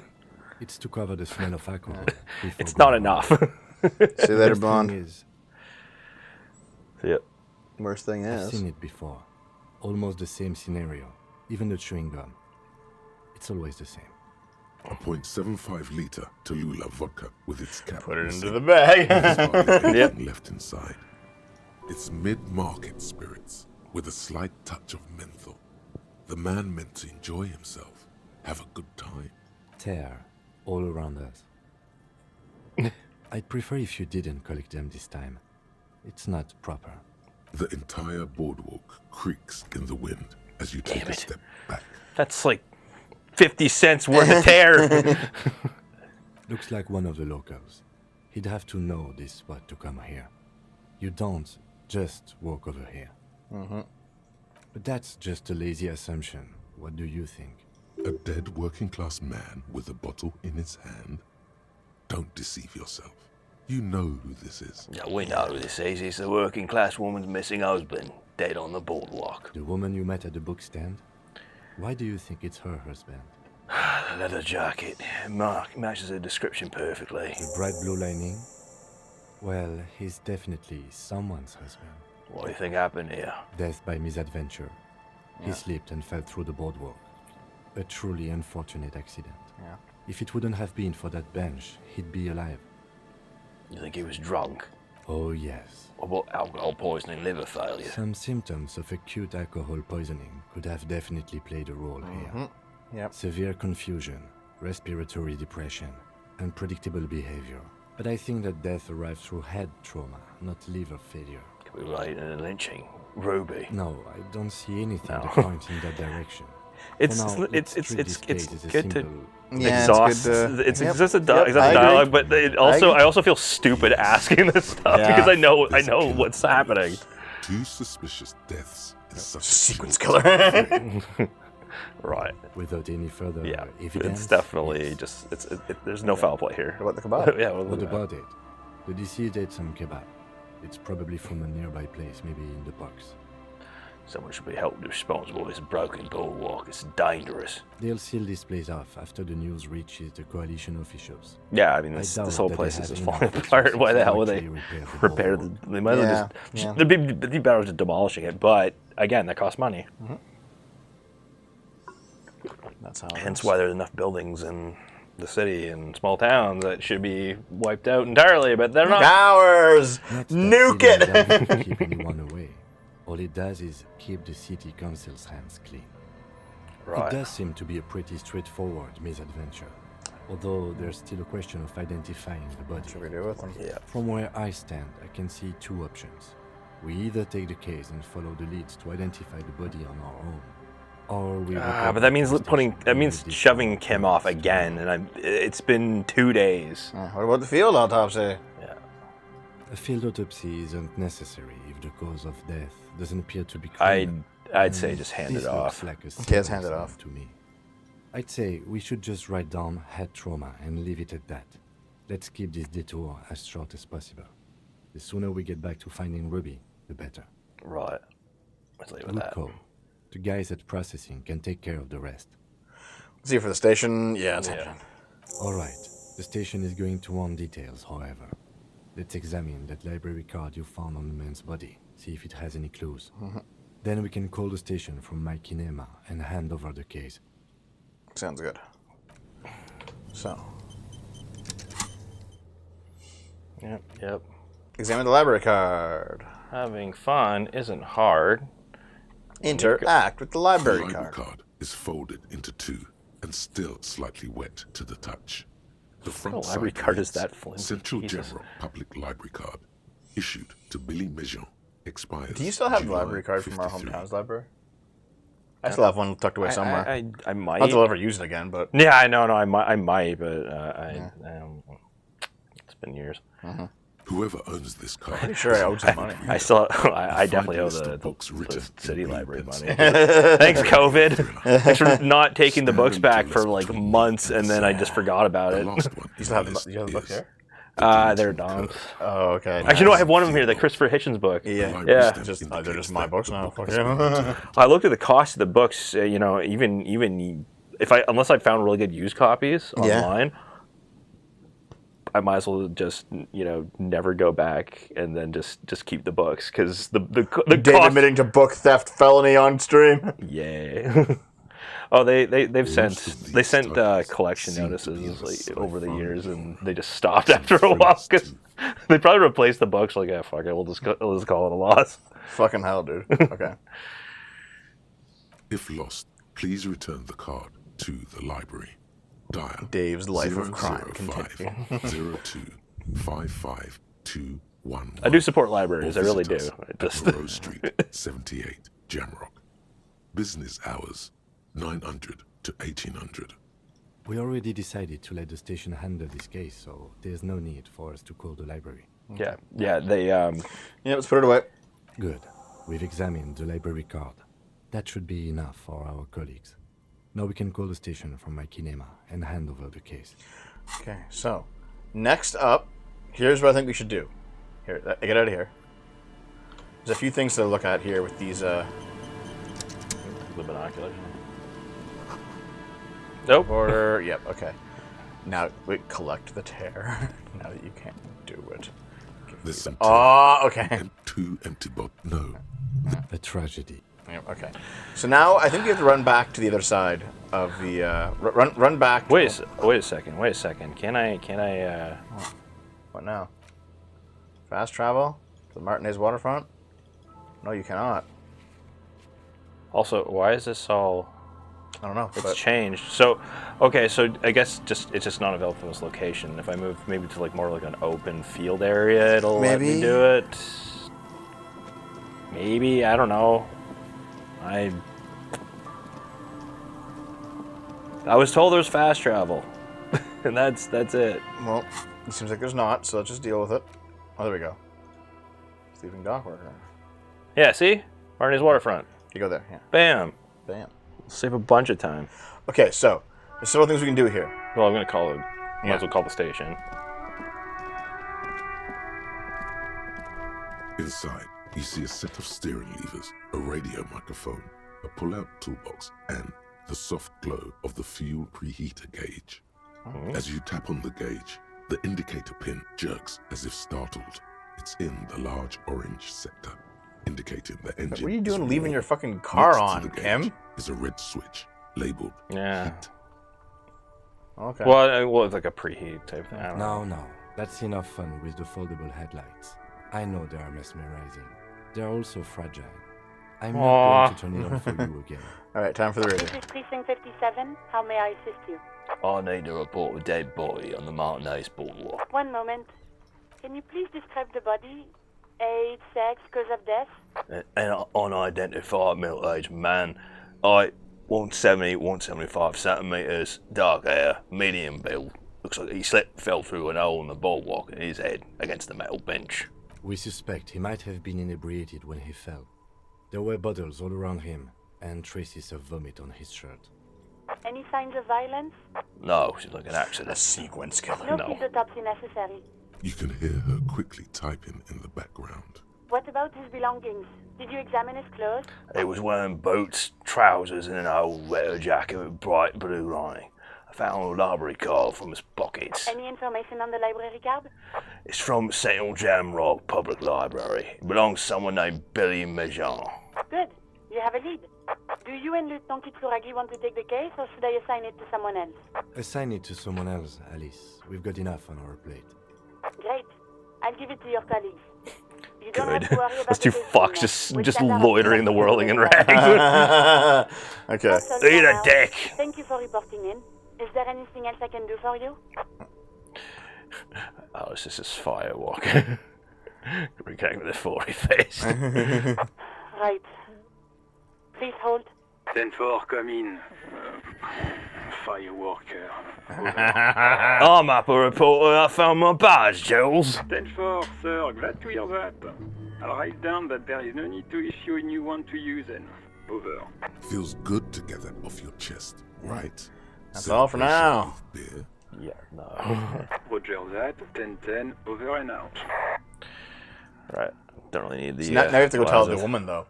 It's to cover the smell of alcohol. It's not enough. See you later, Worst Bond. thing is, Yep. Worst thing I've is. seen it before. Almost the same scenario. Even the chewing gum. It's always the same. A 0.75 liter Tallulah vodka with its cap. Put it into missing. the bag. There's hardly anything Yep. left inside. It's mid-market spirits with a slight touch of menthol. The man meant to enjoy himself, have a good time. Tear all around us. I'd prefer if you didn't collect them this time. It's not proper. The entire boardwalk creaks in the wind as you take Damn a it. step back. That's like 50 cents worth of tear. Looks like one of the locals. He'd have to know this spot to come here. You don't just walk over here. But that's just a lazy assumption. What do you think? A dead working-class man with a bottle in his hand? Don't deceive yourself. You know who this is. Yeah, we know who this is. It's the working class woman's missing husband, dead on the boardwalk. The woman you met at the book stand? Why do you think it's her husband? The leather jacket. Matches the description perfectly. The bright blue lining? Well, he's definitely someone's husband. What do you think happened here? Death by misadventure. He slipped and fell through the boardwalk. A truly unfortunate accident. Yeah. If it wouldn't have been for that bench, he'd be alive. You think he was drunk? Oh yes. What about alcohol poisoning, liver failure? Some symptoms of acute alcohol poisoning could have definitely played a role here. Yep. Severe confusion, respiratory depression, unpredictable behavior. But I think that death arrived through head trauma, not liver failure. Could be related to the lynching. Ruby. No, I don't see anything No. that points in that direction. It's For now, it's let's treat this case as a good to simple- Yeah, exhaust. it's good to. Just a Yep, exhaust I agree. dialogue, but it also agree. I also feel stupid asking this stuff Yeah. because I know This killer what's happening. Two suspicious deaths in such a Sequence short killer. Right. Without any further Yeah. evidence. It's definitely yes. just there's no foul play here. What about the kebab? Yeah. What about it? The deceased ate some kebab. It's probably from a nearby place, maybe in the box. Someone should be held responsible for this broken boardwalk. It's dangerous. They'll seal this place off after the news reaches the coalition officials. Yeah, I mean I this doubt whole that place they is have just enough falling resources apart. Why the to hell would they actually repair the? They might as well Yeah, just they'd be better just demolishing it. But again, that costs money. That's how. it Hence is. why there's enough buildings in the city and small towns that should be wiped out entirely, but they're not. Towers. Not that Nuke city it. doesn't keep anyone away. All it does is keep the city council's hands clean. It Right. does seem to be a pretty straightforward misadventure, although there's still a question of identifying the body. What should we do with them? Yeah. From where I stand, I can see two options. We either take the case and follow the leads to identify the body on our own, or we... report But that the means police putting station that and means the shoving district Kim off police again, and it's been 2 days. What about the field autopsy? Yeah. A field autopsy isn't necessary if the cause of death doesn't appear to be criminal. I'd say And just hand this it looks off. Like a Okay, let's serious hand it one off. to me. I'd say we should just write down head trauma and leave it at that. Let's keep this detour as short as possible. The sooner we get back to finding Ruby, the better. Right. Let's leave it at Good that. call. The guys at processing can take care of the rest. See you for the station. Yeah, it's Yeah. happening. All right. The station is going to want details, however. Let's examine that library card you found on the man's body, see if it has any clues. Then we can call the station from my kinema and hand over the case. Sounds good. So, Yep. examine the library card. Having fun isn't hard. Interact with the The library library card. card is folded into two and still slightly wet to the touch. The front The library side card is reads, that flimsy. Central Jesus. Jamrock Public Library Card, issued to Billy Mejean, expires. Do you still have the July library card from our 53. hometown's library? I still have one tucked away somewhere. I might. Not that I'll ever use it again, but Yeah, I know. No, I might, but it's been years. Whoever owns this card. pretty sure I owed some money. I still, I definitely owe list the of books written the in city green library pencil. money. Thanks, COVID. Thanks for not taking the books back for like months, and then I just forgot about The it. last one You still have in the, you have the book list here? They're doms. Oh, okay. Actually, no, I have one of them here, the Christopher Hitchens book. Yeah. Yeah. They're just my books now. Fuck yeah. I looked at the cost of the books. Even if unless I found really good used copies online, I might as well just never go back and then just keep the books because the Dave cost. admitting to book theft felony on stream. Yeah. Oh, they've sent these titles collection seem to be notices of a like, over the sci-fi years, genre. and they just stopped after a while because they probably replaced the books. Like, yeah, fuck it, we'll just call it a loss. Fucking hell, dude. Okay. If lost, please return the card to the library. Dial Dave's life of crime 005-02-55211. I do support libraries. I Or really visit do. us I at just Moreau Street, 78, Jamrock. Business hours, 900 to 1800. We already decided to let the station handle this case, so there's no need for us to call the library. yeah. They Yeah, let's put it away. Good. We've examined the library card. That should be enough for our colleagues. Now we can call the station from my kinema and hand over the case. Okay, so next up, here's what I think we should do. Here, get out of here. There's a few things to look at here with these. the binoculars. Nope. Order. Yep. Okay. Now we collect the tear. Now that you can't do it. There's some Oh, okay. and 2 empty bottles. No, A tragedy. Yep, okay. So now I think we have to run back to the other side of the. Run back. Wait a second. Can I? What now? Fast travel to the Martinez waterfront? No, you cannot. Also, why is this all? I don't know. It's But changed. So, okay, so I guess it's just not available from this location. If I move maybe to like more like an open field area, it'll let me Maybe. do it. Maybe, I don't know. I was told there's fast travel, and that's it. well, it seems like there's not. So let's just deal with it. Oh, there we go. Sleeping dock worker. Yeah, see, Martinez waterfront. You go there. Yeah. Bam. Bam. Save a bunch of time. Okay, so there's several things we can do here. Well, I'm gonna call it. Might Yeah. as well call the station. inside, you see a set of steering levers, a radio microphone, a pull-out toolbox, and the soft glow of the fuel preheater gauge. As you tap on the gauge, the indicator pin jerks as if startled. It's in the large orange sector, indicating the engine. What are you doing is leaving warm. your fucking car Next to on, the gauge Kim? is a red switch labeled Yeah. heat. Okay. Well, it's like a preheat type thing. I don't know. No, that's enough fun with the foldable headlights. I know they are mesmerizing. They're also fragile. I'm not going to turn it on for you again. All right, time for the radio. This is Precinct 57. How may I assist you? I need to report a dead body on the Martinez boardwalk. One moment. Can you please describe the body? Age, sex, cause of death? An unidentified middle-aged man. Height 170, 175 centimeters, dark hair, medium build. Looks like he fell through an hole in the boardwalk and his head against the metal bench. We suspect he might have been inebriated when he fell. There were bottles all around him, and traces of vomit on his shirt. Any signs of violence? No, she's like an A accident. sequence killer. No, No. field autopsy necessary. You can hear her quickly typing in the background. What about his belongings? Did you examine his clothes? He was wearing boots, trousers, and an old leather jacket with bright blue lining. I found a library card from his pockets. Any information on the library card? It's from Central Jamrock Public Library. It belongs to someone named Billy Mejean. Good. You have a lead. Do you and Lieutenant Kitsuragi want to take the case, or should I assign it to someone else? Assign it to someone else, Alice. We've got enough on our plate. Great. I'll give it to your colleagues. You don't have Good. to worry about Those two the fucks business. just We'll start loitering the our whirling in business. rags. Okay. That's all Eat for a now. dick. Thank you for reporting in. Is there anything else I can do for you? Oh, this is Firewalk. Reconnect with the 40 face. Right. Please hold. 10-4, come in. Fireworker. I'm up a reporter. I found my badge, Jules. 10-4, sir. Glad to hear that. I'll write down that there is no need to issue a new one to you then. Over. Feels good to get that off your chest, right? That's all for now. Beer. Yeah, no. Roger that. 10-10, over and out. Right. Don't really need the. So now you have to go tell the glasses. woman, though.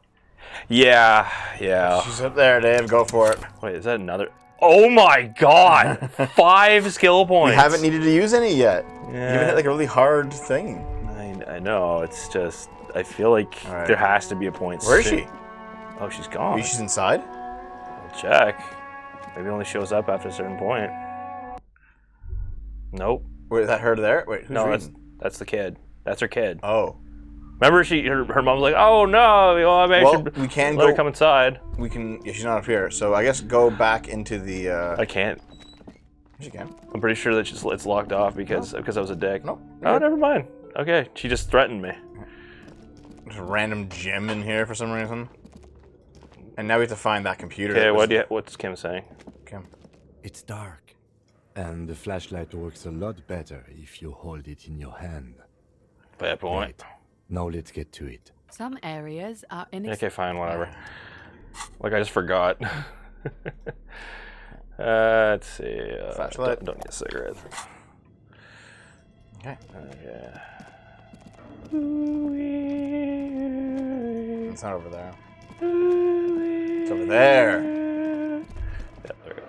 Yeah, yeah. She's up there, Dave. Go for it. Wait, is that another? Oh my god! 5 skill points. We haven't needed to use any yet. You Yeah. even hit like a really hard thing. I know. It's just. I feel like Alright. there has to be a point. Where is soon. she? Oh, she's gone. Maybe she's inside? I'll check. Maybe it only shows up after a certain point. Nope. Wait, is that her there? Wait, who's No, reading? that's the kid. That's her kid. Oh. Remember, her mom was like, "Oh no, well, maybe I Well, should we can let her go. come inside." We can. Yeah, she's not up here. So I guess go back into the. I can't. She can. I'm pretty sure that it's locked off because I was a dick. Nope. Oh, never mind. Okay, she just threatened me. There's a random gem in here for some reason. And now we have to find that computer. Okay, that was- what's Kim saying? Kim. It's dark, and the flashlight works a lot better if you hold it in your hand. Fair point. Right. Now let's get to it. Some areas are Okay, fine, whatever. Like I just forgot. Let's see. Flashlight. Don't get cigarettes. Okay. Okay. It's not over there. It's over there. Yeah, there we go.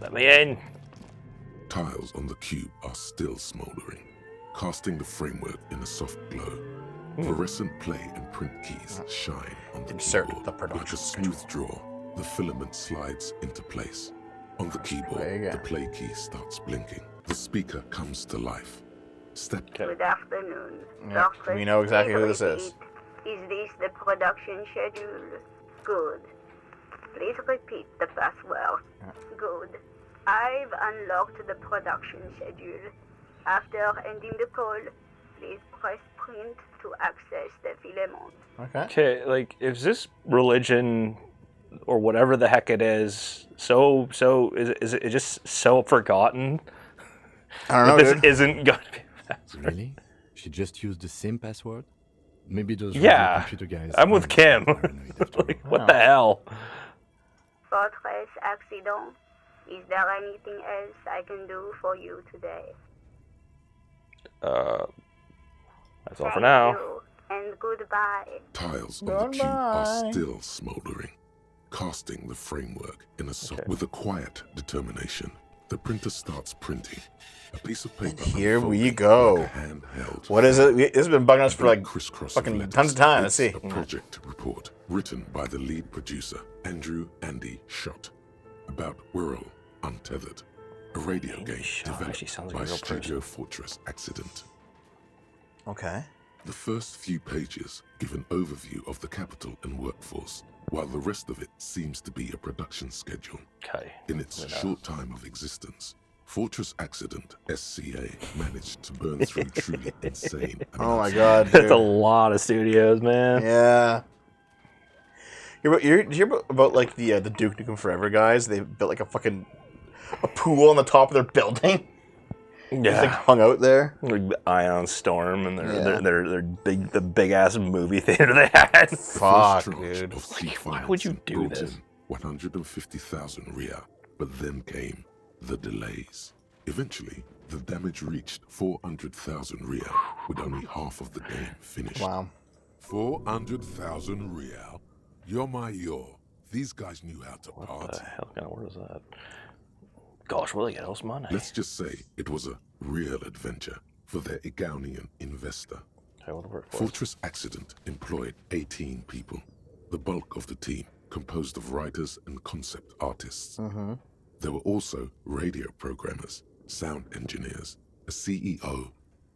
Let me in. Tiles on the cube are still smoldering, casting the framework in a soft glow. Fluorescent play and print keys shine on the Insert keyboard. the production Like a smooth draw, the filament slides into place. On the keyboard, There you go. the play key starts blinking. The speaker comes to life. Step Okay. Good afternoon. Yeah, Dr. we know exactly who this Please is. repeat. Is this the production schedule? Good. Please repeat the password. Good. I've unlocked the production schedule. After ending the call, please press print to access the filament. Okay. Okay, like, is this religion or whatever the heck it is so is it just so forgotten? I don't know, This dude. isn't gonna be fast. Really? She just used the same password? Maybe those Yeah, radio computer guys. I'm with aren't Kim. paranoid after Like, all. what the hell? Fortress accident. Is there anything else I can do for you today? That's all for Thank now. you, and goodbye. Tiles on the cube are Goodbye. still smoldering, casting the framework in a soft. With a quiet determination, the printer starts printing. A piece of paper. here we unfolding go. Like a handheld What is it? This has been bugging us A for like crisscross fucking letters. tons of time. Let's see. It's a project report written by the lead producer, Andrew Andy Schott, about Whirl Untethered, a radio game Schott developed actually sounds like by a real Studio Fortress Accident. Okay. The first few pages give an overview of the capital and workforce, while the rest of it seems to be a production schedule. Okay. In its short time of existence, Fortress Accident SCA managed to burn through truly insane Oh my amounts. god, That's a dude. lot of studios, man. Yeah. Did you hear about like the Duke Nukem Forever guys? They built like a pool on the top of their building. It's like Yeah. hung out there. Like the Ion Storm and Yeah. the big ass movie theater they had. Fuck, First tranche dude. of seed why would you financing do brought this? in 150,000 Riyal, but then came the delays. Eventually, the damage reached 400,000 Riyal, with only half of the game finished. Wow. 400,000 Riyal? You're my yo. These guys knew how to What party. the hell kind of word is that? Gosh, where do they get all this money? Let's just say it was a real adventure for their Igaunian investor. Okay, what the word for it? Fortress Accident employed 18 people, the bulk of the team composed of writers and concept artists. There were also radio programmers, sound engineers, a CEO,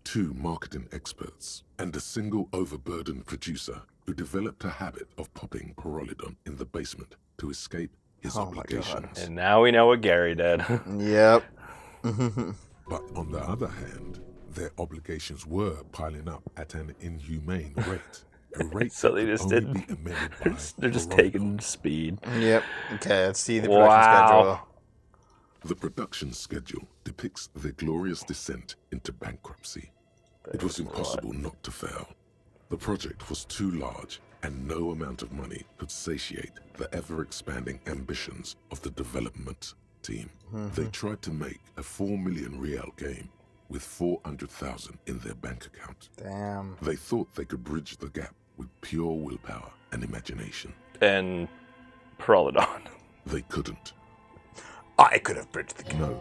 2 marketing experts, and a single overburdened producer who developed a habit of popping Pyrrolidon in the basement to escape his obligations. And now we know what Gary did. Yep. But on the other hand, their obligations were piling up at an inhumane rate. A rate So that they could just only didn't. be amended by They're just Pyrrolidon. taking speed. Yep. Okay, let's see the production schedule. The production schedule depicts their glorious descent into bankruptcy. It was impossible not to fail. The project was too large, and no amount of money could satiate the ever-expanding ambitions of the development team. They tried to make a 4 million real game with 400,000 in their bank account. Damn. They thought they could bridge the gap with pure willpower and imagination. And Pyrrolidon. They couldn't. I could have bridged the gap. No,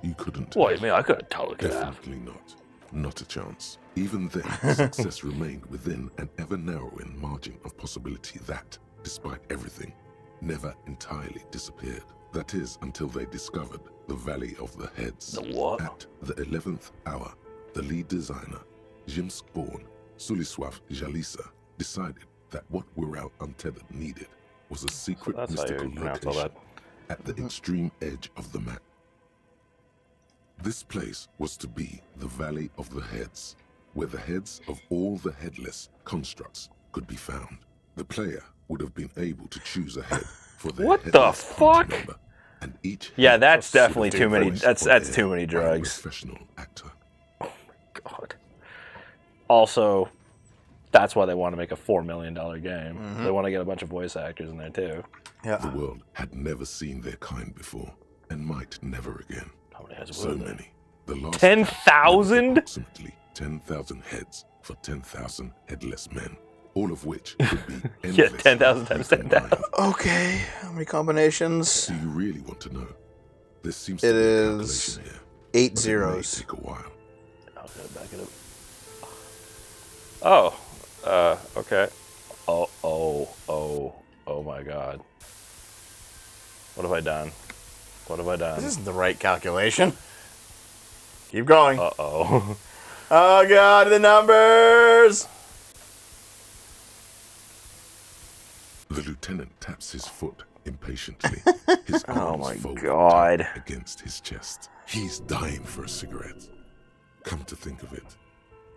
you couldn't. Well, I mean, I could have totally could have. Definitely not. Not a chance. Even then, success remained within an ever-narrowing margin of possibility that, despite everything, never entirely disappeared. That is until they discovered the Valley of the Heads. The what? At the 11th hour, the lead designer, Jimsk-born Sulisław Jalisa, decided that what Wirral Untethered needed was a secret That's how mystical you pronounce all location that. at the extreme edge of the map. This place was to be the Valley of the Heads, where the heads of all the headless constructs could be found. The player would have been able to choose a head for their What the headless fuck? number, and each Yeah, head that's should have definitely been too many. voiced That's on too air many by a drugs. professional actor. God. Also, that's why they want to make a $4 million game. They want to get a bunch of voice actors in there too. Yeah. The world had never seen their kind before, and might never again. How many heads So were there? many. The last 10,000? approximately 10,000 heads for 10,000 headless men, all of which could be Yeah, endless. 10,000 times 10,000. Okay, how many combinations? Do you really want to know? There seems It to be a is calculation here. 8 but zeros. It may take a while. I'll go back it up. Oh, okay. Oh my God. What have I done? What have I done? This isn't the right calculation. Keep going. Uh-oh. Oh God, the numbers! The lieutenant taps his foot impatiently. His Oh arms my fold God. tight against his chest. He's dying for a cigarette. Come to think of it,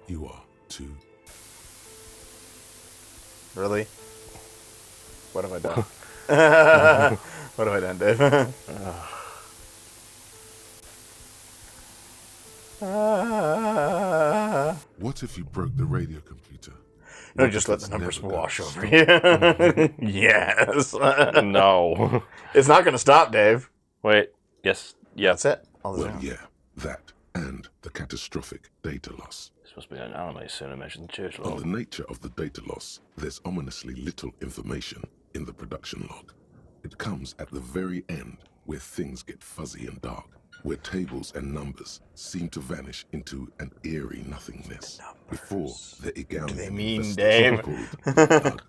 you are too. Really? What have I done? What have I done, Dave? What if you broke the radio computer? No, What just if let the it's numbers never wash gonna over stop? you. Yes. No. It's not going to stop, Dave. Wait. Yes. Yes. That's it. All the Well, time. yeah, that and the catastrophic data loss. It's supposed to be an anime soon. I mentioned the church On log. the nature of the data loss, there's ominously little information in the production log. It comes at the very end, where things get fuzzy and dark, where tables and numbers seem to vanish into an eerie nothingness before the Egalian they mean, investors Dave? pulled the plug.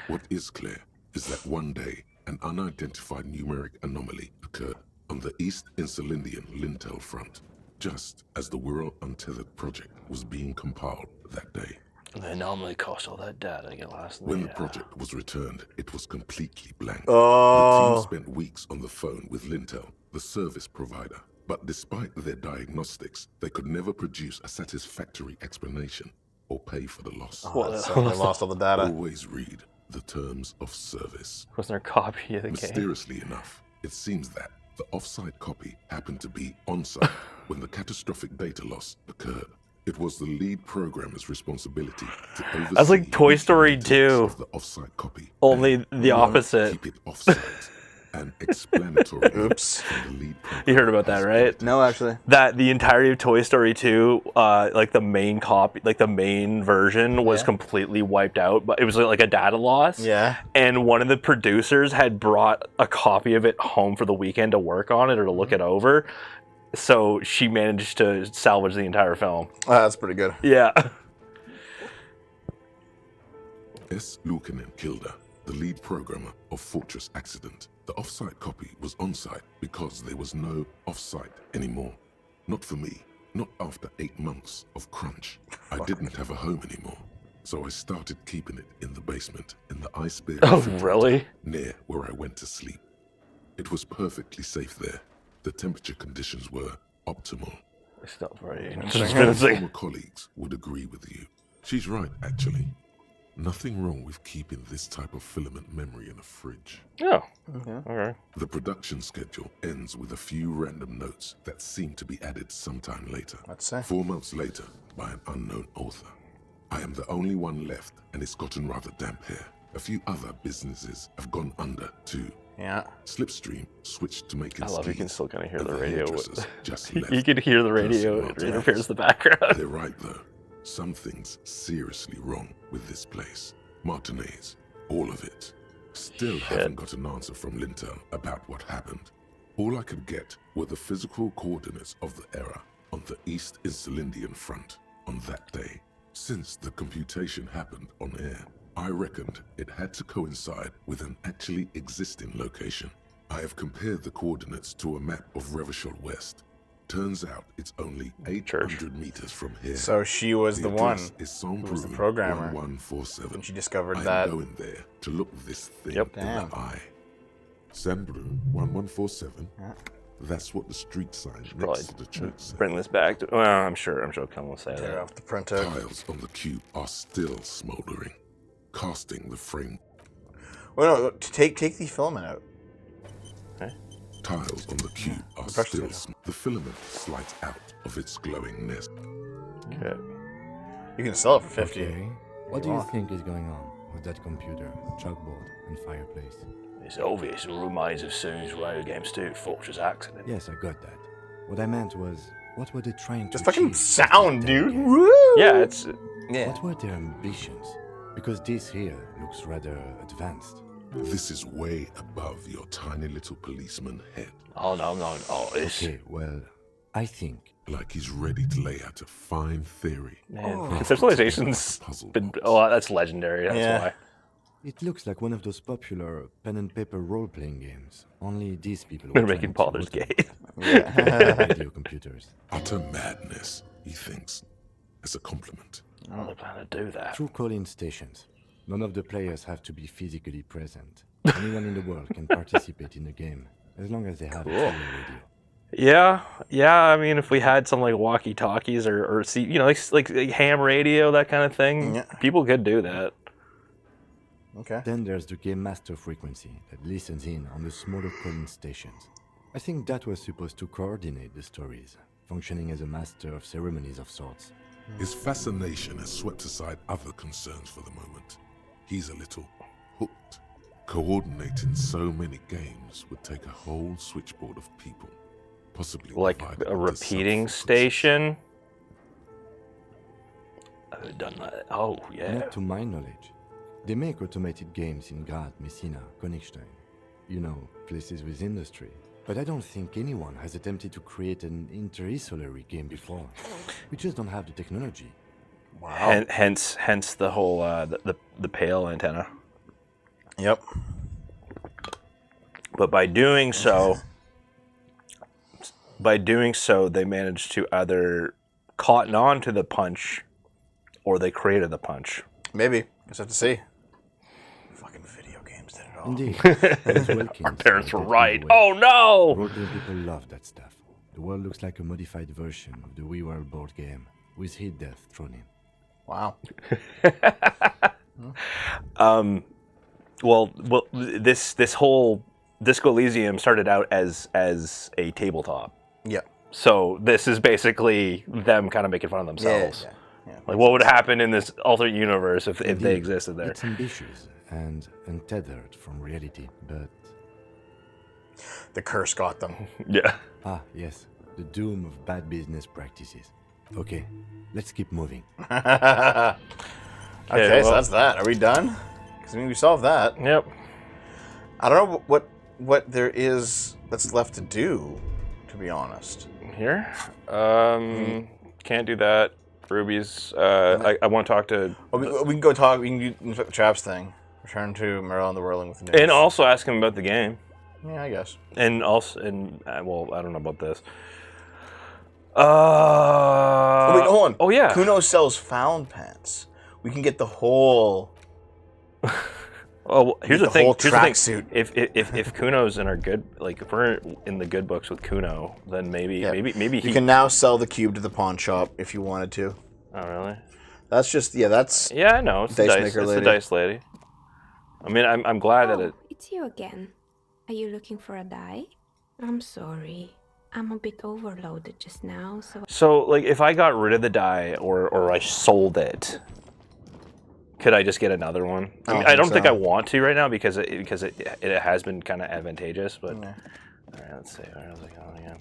What is clear is that one day an unidentified numeric anomaly occurred on the East Insulindian Lintel front, just as the Wirral Untethered project was being compiled that day. The anomaly cost all that data to get lost in When the the project was returned, it was completely blank. Oh. The team spent weeks on the phone with Lintel, the service provider, but despite their diagnostics, they could never produce a satisfactory explanation or pay for the loss. So they lost all the data. Always read the terms of service. Wasn't there a copy of the game? Mysteriously enough, it seems that the off-site copy happened to be on-site when the catastrophic data loss occurred. It was the lead programmer's responsibility to oversee That's like Toy Story the 2. of the off-site copy. Only and the opposite. Keep it off-site and explanatory. Oops. from the lead You heard about that, right? No, actually. That the entirety of Toy Story 2, like the main copy, like the main version was Yeah. completely wiped out, but it was like a data loss. Yeah. And one of the producers had brought a copy of it home for the weekend to work on it or to look it over. So she managed to salvage the entire film. Oh, that's pretty good. Yeah. S. Luukinen Kilda, the lead programmer of Fortress Accident. The off-site copy was on-site because there was no off-site anymore. Not for me. Not after 8 months of crunch. I didn't have a home anymore. So I started keeping it in the basement, in the ice bear really? near where I went to sleep. It was perfectly safe there. The temperature conditions were optimal. It's not very Former colleagues would agree with you. She's right, actually. Nothing wrong with keeping this type of filament memory in a fridge. Oh, okay. The production schedule ends with a few random notes that seem to be added sometime later. Let's say. 4 months later, by an unknown author. I am the only one left, and it's gotten rather damp here. A few other businesses have gone under, too. Yeah. Slipstream switched to making I love you can still kind of hear the radio. Just You can hear the radio. It interferes the background. They're right, though. Something's seriously wrong with this place. Martinez, all of it. Still haven't got an answer from Lintel about what happened. All I could get were the physical coordinates of the error on the East Insulindian front on that day. Since the computation happened on air, I reckoned it had to coincide with an actually existing location. I have compared the coordinates to a map of Revachol West. Turns out it's only 800 meters from here. So she was the one who was the programmer. 1147. And she discovered that. I'm going there to look this thing Yep. in the eye. Sandbrew 1147. That's what the street sign next to the church said. Bring this back to. Well, I'm sure Ken will say Tear that. off the printout. Tiles on the cube are still smoldering, casting the frame. Well, no, take the filament out. Tiles on the cube are still the filament slides out of its glowing nest. Okay. You can sell it for 50. Okay. What do you think is going on with that computer, chalkboard, and fireplace? It's obvious. It reminds of Soon's radio games too. Fortress accident. Yes, I got that. What I meant was, what were they trying to Just fucking achieve? sound, dude. Woo! Yeah, it's. Yeah. What were their ambitions? Because this here looks rather advanced. This is way above your tiny little policeman head. Oh no, no, oh, it's. Okay, well, I think. Like he's ready to lay out a fine theory. Man, conceptualization's been. Oh, that's legendary. That's why. It looks like one of those popular pen and paper role-playing games. Only these people We're were making trying to Baldur's automate Gate. video computers. Utter madness, he thinks, as a compliment. Oh, they plan to do that. Through call-in stations, none of the players have to be physically present. Anyone in the world can participate in the game, as long as they have a radio. Yeah. I mean, if we had some like walkie-talkies or see, like ham radio, that kind of thing, people could do that. Okay. Then there's the game master frequency that listens in on the smaller call-in stations. I think that was supposed to coordinate the stories, functioning as a master of ceremonies of sorts. His fascination has swept aside other concerns for the moment. He's a little hooked. Coordinating so many games would take a whole switchboard of people, possibly Like a repeating station. I've done that. Oh, yeah. Not to my knowledge. They make automated games in Graz, Messina, Königstein. Places with industry. But I don't think anyone has attempted to create an interinsulary game before. We just don't have the technology. Wow. Hence the whole the pale antenna. Yep. But by doing so, they managed to either cotton on to the punch, or they created the punch. Maybe. Just have to see. Fucking video games did it all. Indeed. Our parents were right. Oh no! Role-playing people love that stuff. The world looks like a modified version of the Wii World board game, with hit death thrown in. Wow. Well, this whole Disco Elysium started out as a tabletop. Yeah. So this is basically them kind of making fun of themselves. Yeah. Like, what would happen in this alternate universe if they existed there? It's ambitious and untethered from reality, but... The curse got them. Yeah. Ah, yes. The doom of bad business practices. Okay, let's keep moving. Okay, so that's that. Are we done? Because we solved that. Yep. I don't know what there is that's left to do, to be honest. Here? Can't do that. Ruby's. I want to talk to. We can go talk. We can do the Traps thing. Return to Merlin the Whirling with the news. And also ask him about the game. Yeah, I guess. And also, well, I don't know about this. Oh, wait, hold on. Oh yeah. Kuno sells found pants. We can get the whole. Oh, well, here's the thing. Whole Here's the thing. tracksuit. If Kuno's in our good, like if we're in the good books with Kuno, then maybe you can now sell the cube to the pawn shop if you wanted to. Oh really? That's just that's. Yeah, I know. It's the dice. Maker It's lady. the dice lady. I mean, I'm glad that it. It's you again. Are you looking for a die? I'm sorry. I'm a bit overloaded just now, so... So, like, if I got rid of the die or I sold it, could I just get another one? I don't think I want to right now because it has been kind of advantageous, but... Yeah. All right, let's see. Where was I going again?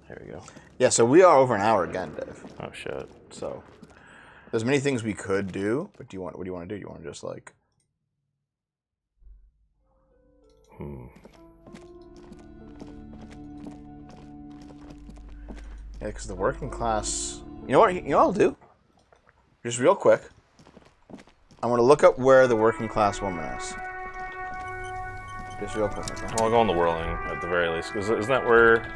There we go. Yeah, so we are over an hour again, Dave. Oh, shit. So... There's many things we could do, but what do you want to do? You want to just like... Yeah, because the working class... You know what I'll do? Just real quick. I'm going to look up where the working class woman is. Just real quick. Okay? I'll go in the whirling at the very least. Because isn't that where...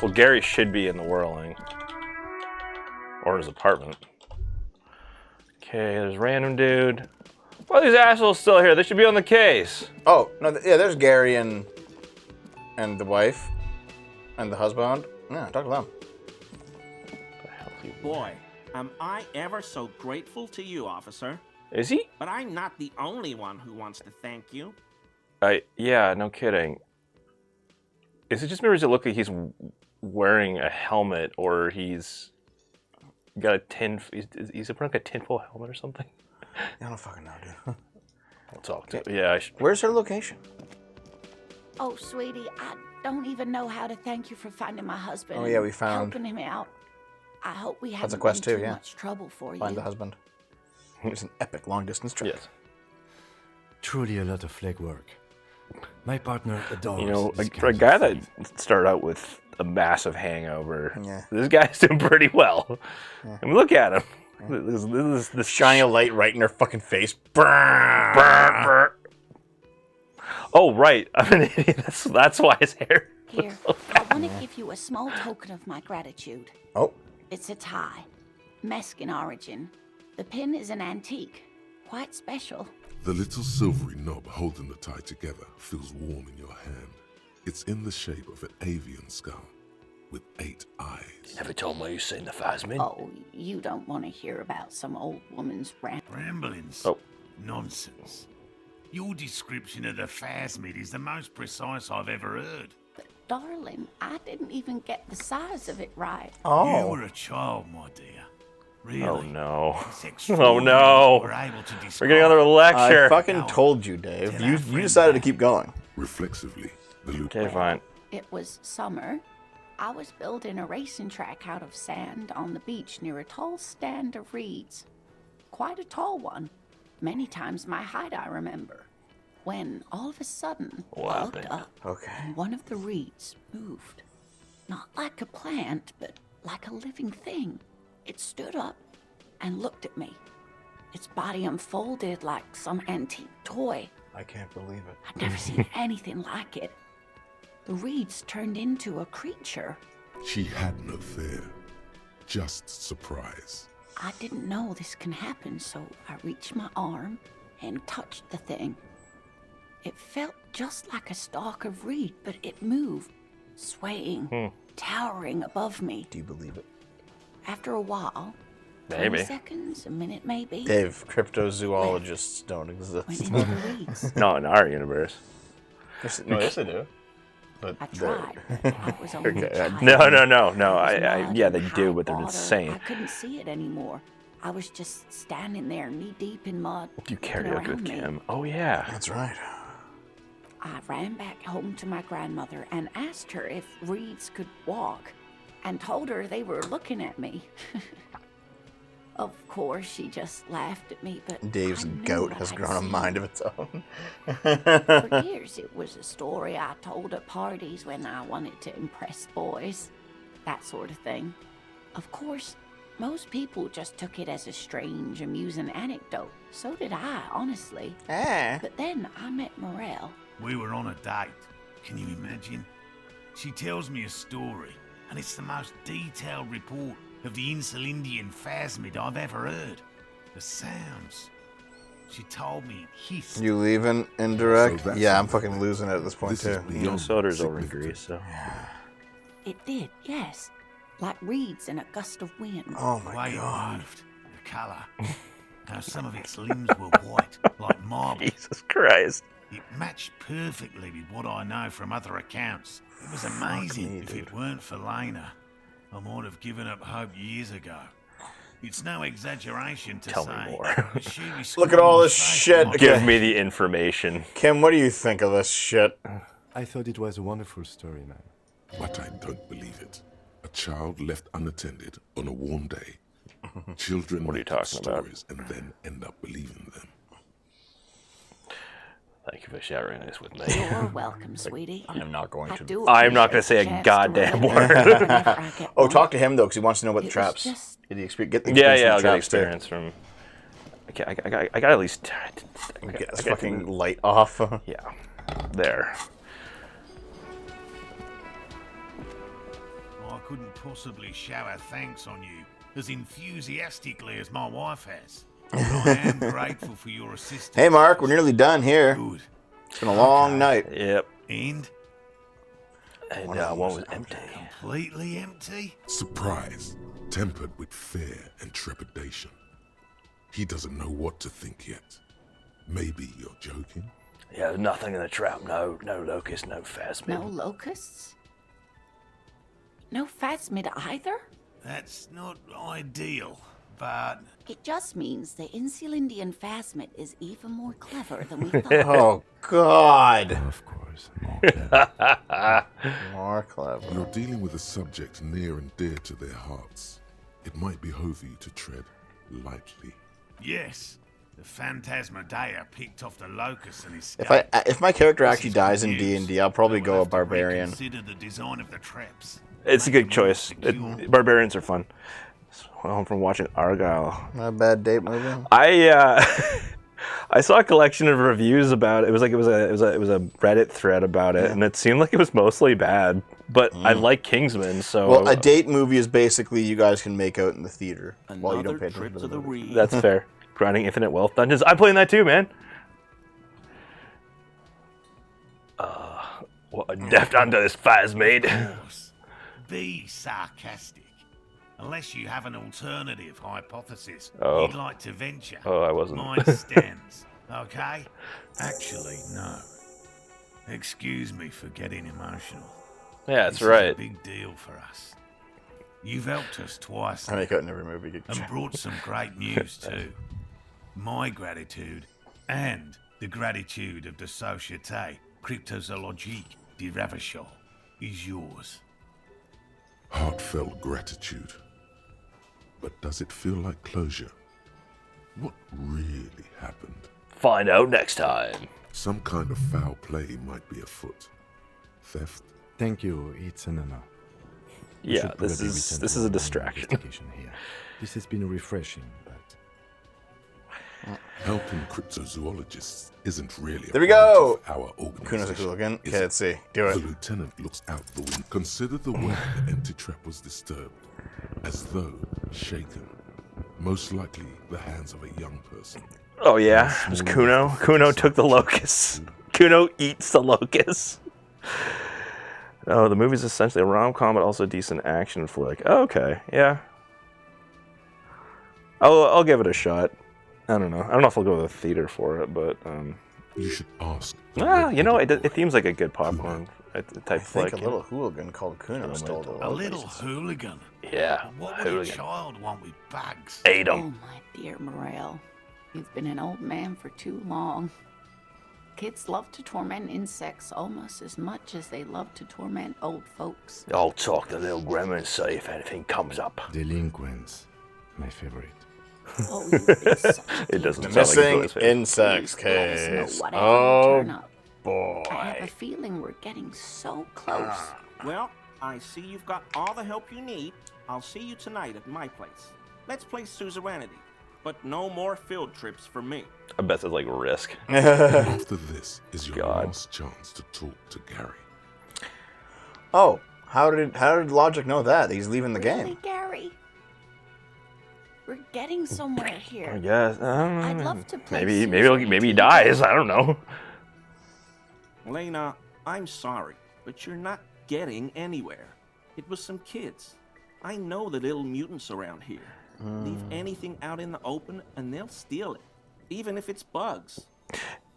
Well, Gary should be in the whirling. Or his apartment. Okay, there's random dude. Why are these assholes still here? They should be on the case. Oh, no, yeah, there's Gary and the wife and the husband. Yeah, talk to them. Boy, am I ever so grateful to you, officer. Is he? But I'm not the only one who wants to thank you. Yeah, no kidding. Is it just me or does it look like he's wearing a helmet or he's... got a tin. He's wearing like a tinfoil helmet or something. I don't fucking know, dude. I'll talk to him. Yeah, I should. Where's her location? Oh, sweetie, I don't even know how to thank you for finding my husband. Oh yeah, we found. Helping him out. I hope we That's haven't a quest been too. too Yeah. much trouble for you. Find the husband. It's an epic long distance trip. Yes. Truly a lot of legwork. My partner adores. You know, this for a kind guy of that thing. started out with a massive hangover, Yeah. this guy's doing pretty well. Yeah. I mean, look at him. Yeah. This shining a light right in her fucking face. Oh right, I'm an idiot. That's why his hair. Here, I want to give you a small token of my gratitude. Oh. It's a tie. Mexican origin. The pin is an antique. Quite special. The little silvery knob holding the tie together feels warm in your hand. It's in the shape of an avian skull with 8 eyes. Never told me you seen the Phasmin. Oh, you don't want to hear about some old woman's ramblings. Oh. Nonsense. Your description of the Phasmid is the most precise I've ever heard. But darling, I didn't even get the size of it right. You were a child, my dear. Really? Oh no. It's Oh no. We're able to We're getting another lecture. I fucking told you, Dave. You decided to keep going. Reflexively, the Okay, fine. It was summer. I was building a racing track out of sand on the beach near a tall stand of reeds. Quite a tall one. Many times my height, I remember. When all of a sudden, I looked up, and one of the reeds moved. Not like a plant, but like a living thing. It stood up and looked at me. Its body unfolded like some antique toy. I can't believe it. I'd never seen anything like it. The reeds turned into a creature. She had no fear, just surprise. I didn't know this can happen, so I reached my arm and touched the thing. It felt just like a stalk of reed, but it moved, swaying, towering above me. Do you believe it? After a while, Maybe. 20 seconds, a minute maybe. Dave, cryptozoologists don't exist. Went into the reeds. No, in our universe. Yes, no, yes, they do. But I tried. I was only a child. No. Mud Yeah, they and do, high but they're water. insane. I couldn't see it anymore. I was just standing there, knee deep in mud. You looking karaoke with around me. Kim. Oh yeah. That's right. I ran back home to my grandmother and asked her if reeds could walk, and told her they were looking at me. Of course, she just laughed at me, but Dave's I knew goat what has I'd grown a seen. mind of its own. For years, it was a story I told at parties when I wanted to impress boys. That sort of thing. Of course, Most people just took it as a strange, amusing anecdote. So did I, honestly. But then I met Morel. We were on a date. Can you imagine? She tells me a story, and it's the most detailed report of the Insulindian phasmid I've ever heard. The sounds. She told me it hissed. You leaving indirect? So Yeah, I'm fucking losing it at this point, too. Soda's over in Greece, so. It did, yes. Like reeds in a gust of wind. Oh my Way it god. moved, the colour. How some of its limbs were white, like marble. Jesus Christ. It matched perfectly with what I know from other accounts. It was amazing. If it weren't for Lena, I might have given up hope years ago. It's no exaggeration to Tell say. me more. that she was Look at all this shit. Give me the information. Kim, what do you think of this shit? I thought it was a wonderful story, man. But I don't believe it. A child left unattended on a warm day. Children What are you make up talking about? stories and then end up believing them. Thank you for sharing this with me. You're welcome, sweetie. I'm not going to. I'm not going to say a goddamn word. Oh, talk to him, though, because he wants to know about the traps. Get the experience from Yeah, the I'll get traps, experience from. I got at least. Get this fucking light off. Yeah, there. I couldn't possibly shower thanks on you as enthusiastically as my wife has. But I am grateful for your assistance. Hey, Mark, we're nearly done here. Good. It's been a long night. Yep. And one was empty. Completely empty? Surprise, tempered with fear and trepidation. He doesn't know what to think yet. Maybe you're joking? Yeah, nothing in the trap. No locust, no phasmid. No locusts? No phasmid either? That's not ideal, but... It just means the Insulindian phasmid is even more clever than we thought. Oh, God. Of course, more clever. More clever. You're dealing with a subject near and dear to their hearts. It might behove you to tread lightly. Yes, the Phantasmadeia picked off the locust and his If my character actually dies in D&D, I'll probably go a barbarian. Consider the design of the traps. It's a good choice. Barbarians are fun. Home from watching Argyle. Not a bad date movie. I saw a collection of reviews about it. It was a Reddit thread about it, and it seemed like it was mostly bad. But I like Kingsman, so Well, a date movie is basically you guys can make out in the theater while you don't pay attention to the movie. That's fair. Grinding Infinite Wealth Dungeons. I'm playing that too, man. Deft under this phasmid. Be sarcastic. Unless you have an alternative hypothesis Oh. you'd like to venture. Oh, I wasn't. Mine stands, okay? Actually, no. Excuse me for getting emotional. Yeah, that's This right. is a big deal for us. You've helped us twice I make out in every movie. and brought some great news too. My gratitude and the gratitude of the Société Cryptozoologique de Ravachol is yours. Heartfelt gratitude. But does it feel like closure? What really happened? Find out next time. Some kind of foul play might be afoot. Theft? Thank you. It's an honor. We Yeah, should probably this is return this to is a our distraction. investigation here. This has been refreshing, but Helping cryptozoologists isn't really a There we part go! of our Kuno's a organization. hooligan. is Okay, it? let's see. Do it. The lieutenant looks out the window. Consider the way the empty trap was disturbed, as though shaken. Most likely the hands of a young person. Oh yeah, it's Kuno. Kuno took the locusts. Kuno eats the locusts. Oh, the movie's essentially a rom-com, but also a decent action flick. Oh, okay, yeah. I'll give it a shot. I don't know. I don't know if I'll go to the theater for it, but You should ask. you know, it seems like a good popcorn type I flick. think a little hooligan called Kuno stole the A little hooligan. Yeah, What would hooligan. a child want with bags? Ate Oh, 'em. my dear Morel. You've been an old man for too long. Kids love to torment insects almost as much as they love to torment old folks. I'll talk to little Gremlin and see if anything comes up. delinquents, my favorite. Oh, you've been such a It doesn't dear. sound like Missing it's insects Please let us know case. whatever Oh, will turn up. I have a boy. feeling we're getting so close. Well, I see you've got all the help you need. I'll see you tonight at my place. Let's play suzerainty, but no more field trips for me. I bet it's like Risk. After this is your last chance to talk to Gary. Oh, how did Logic know that? He's leaving the Really, game. Gary? We're getting somewhere here. I guess. I'd love to play Maybe he dies. I don't know. Lena, I'm sorry, but you're not getting anywhere. It was some kids. I know the little mutants around here. Leave anything out in the open and they'll steal it, even if it's bugs.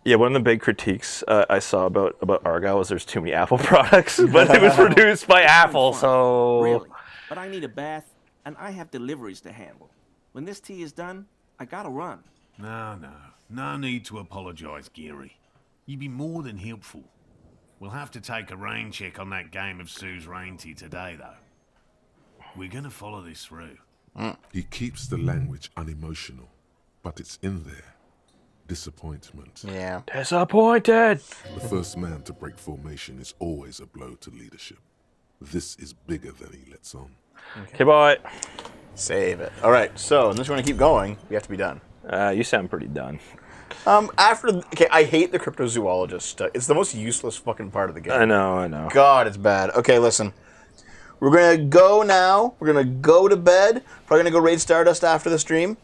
Yeah, one of the big critiques I saw about Argyle was there's too many Apple products, but it was produced by Apple, so... Really, but I need a bath, and I have deliveries to handle. When this tea is done, I gotta run. No need to apologise, Gary. You'd be more than helpful. We'll have to take a rain check on that game of suzerainty today, though. We're gonna follow this through. He keeps the language unemotional, but it's in there. Disappointment. Yeah. Disappointed! The first man to break formation is always a blow to leadership. This is bigger than he lets on. Okay, bye. Save it. All right, so unless you want to keep going, we have to be done. You sound pretty done. Okay, I hate the cryptozoologist stuff. It's the most useless fucking part of the game. I know. God, it's bad. Okay, listen. We're going to go now. We're going to go to bed. Probably going to go raid Stardust after the stream.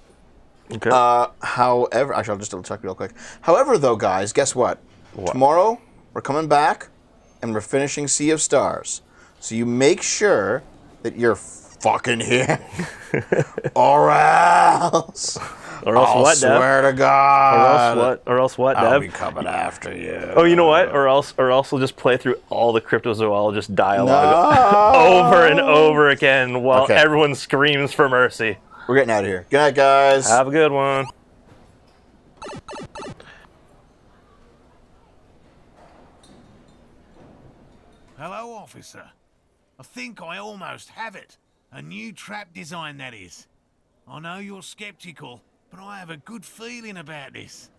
Okay. However, actually, I'll just double check real quick. However, though, guys, guess what? Tomorrow, we're coming back, and we're finishing Sea of Stars. So you make sure that you're fucking here. Or else... I'll what, Dev? swear to God. Or else what, Dev? I'll be coming after you. Oh, you know what? Or else we'll just play through all the cryptozoologist dialogue over and over again while everyone screams for mercy. We're getting out of here. Good night, guys. Have a good one. Hello, officer. I think I almost have it. A new trap design, that is. I know you're skeptical, but I have a good feeling about this.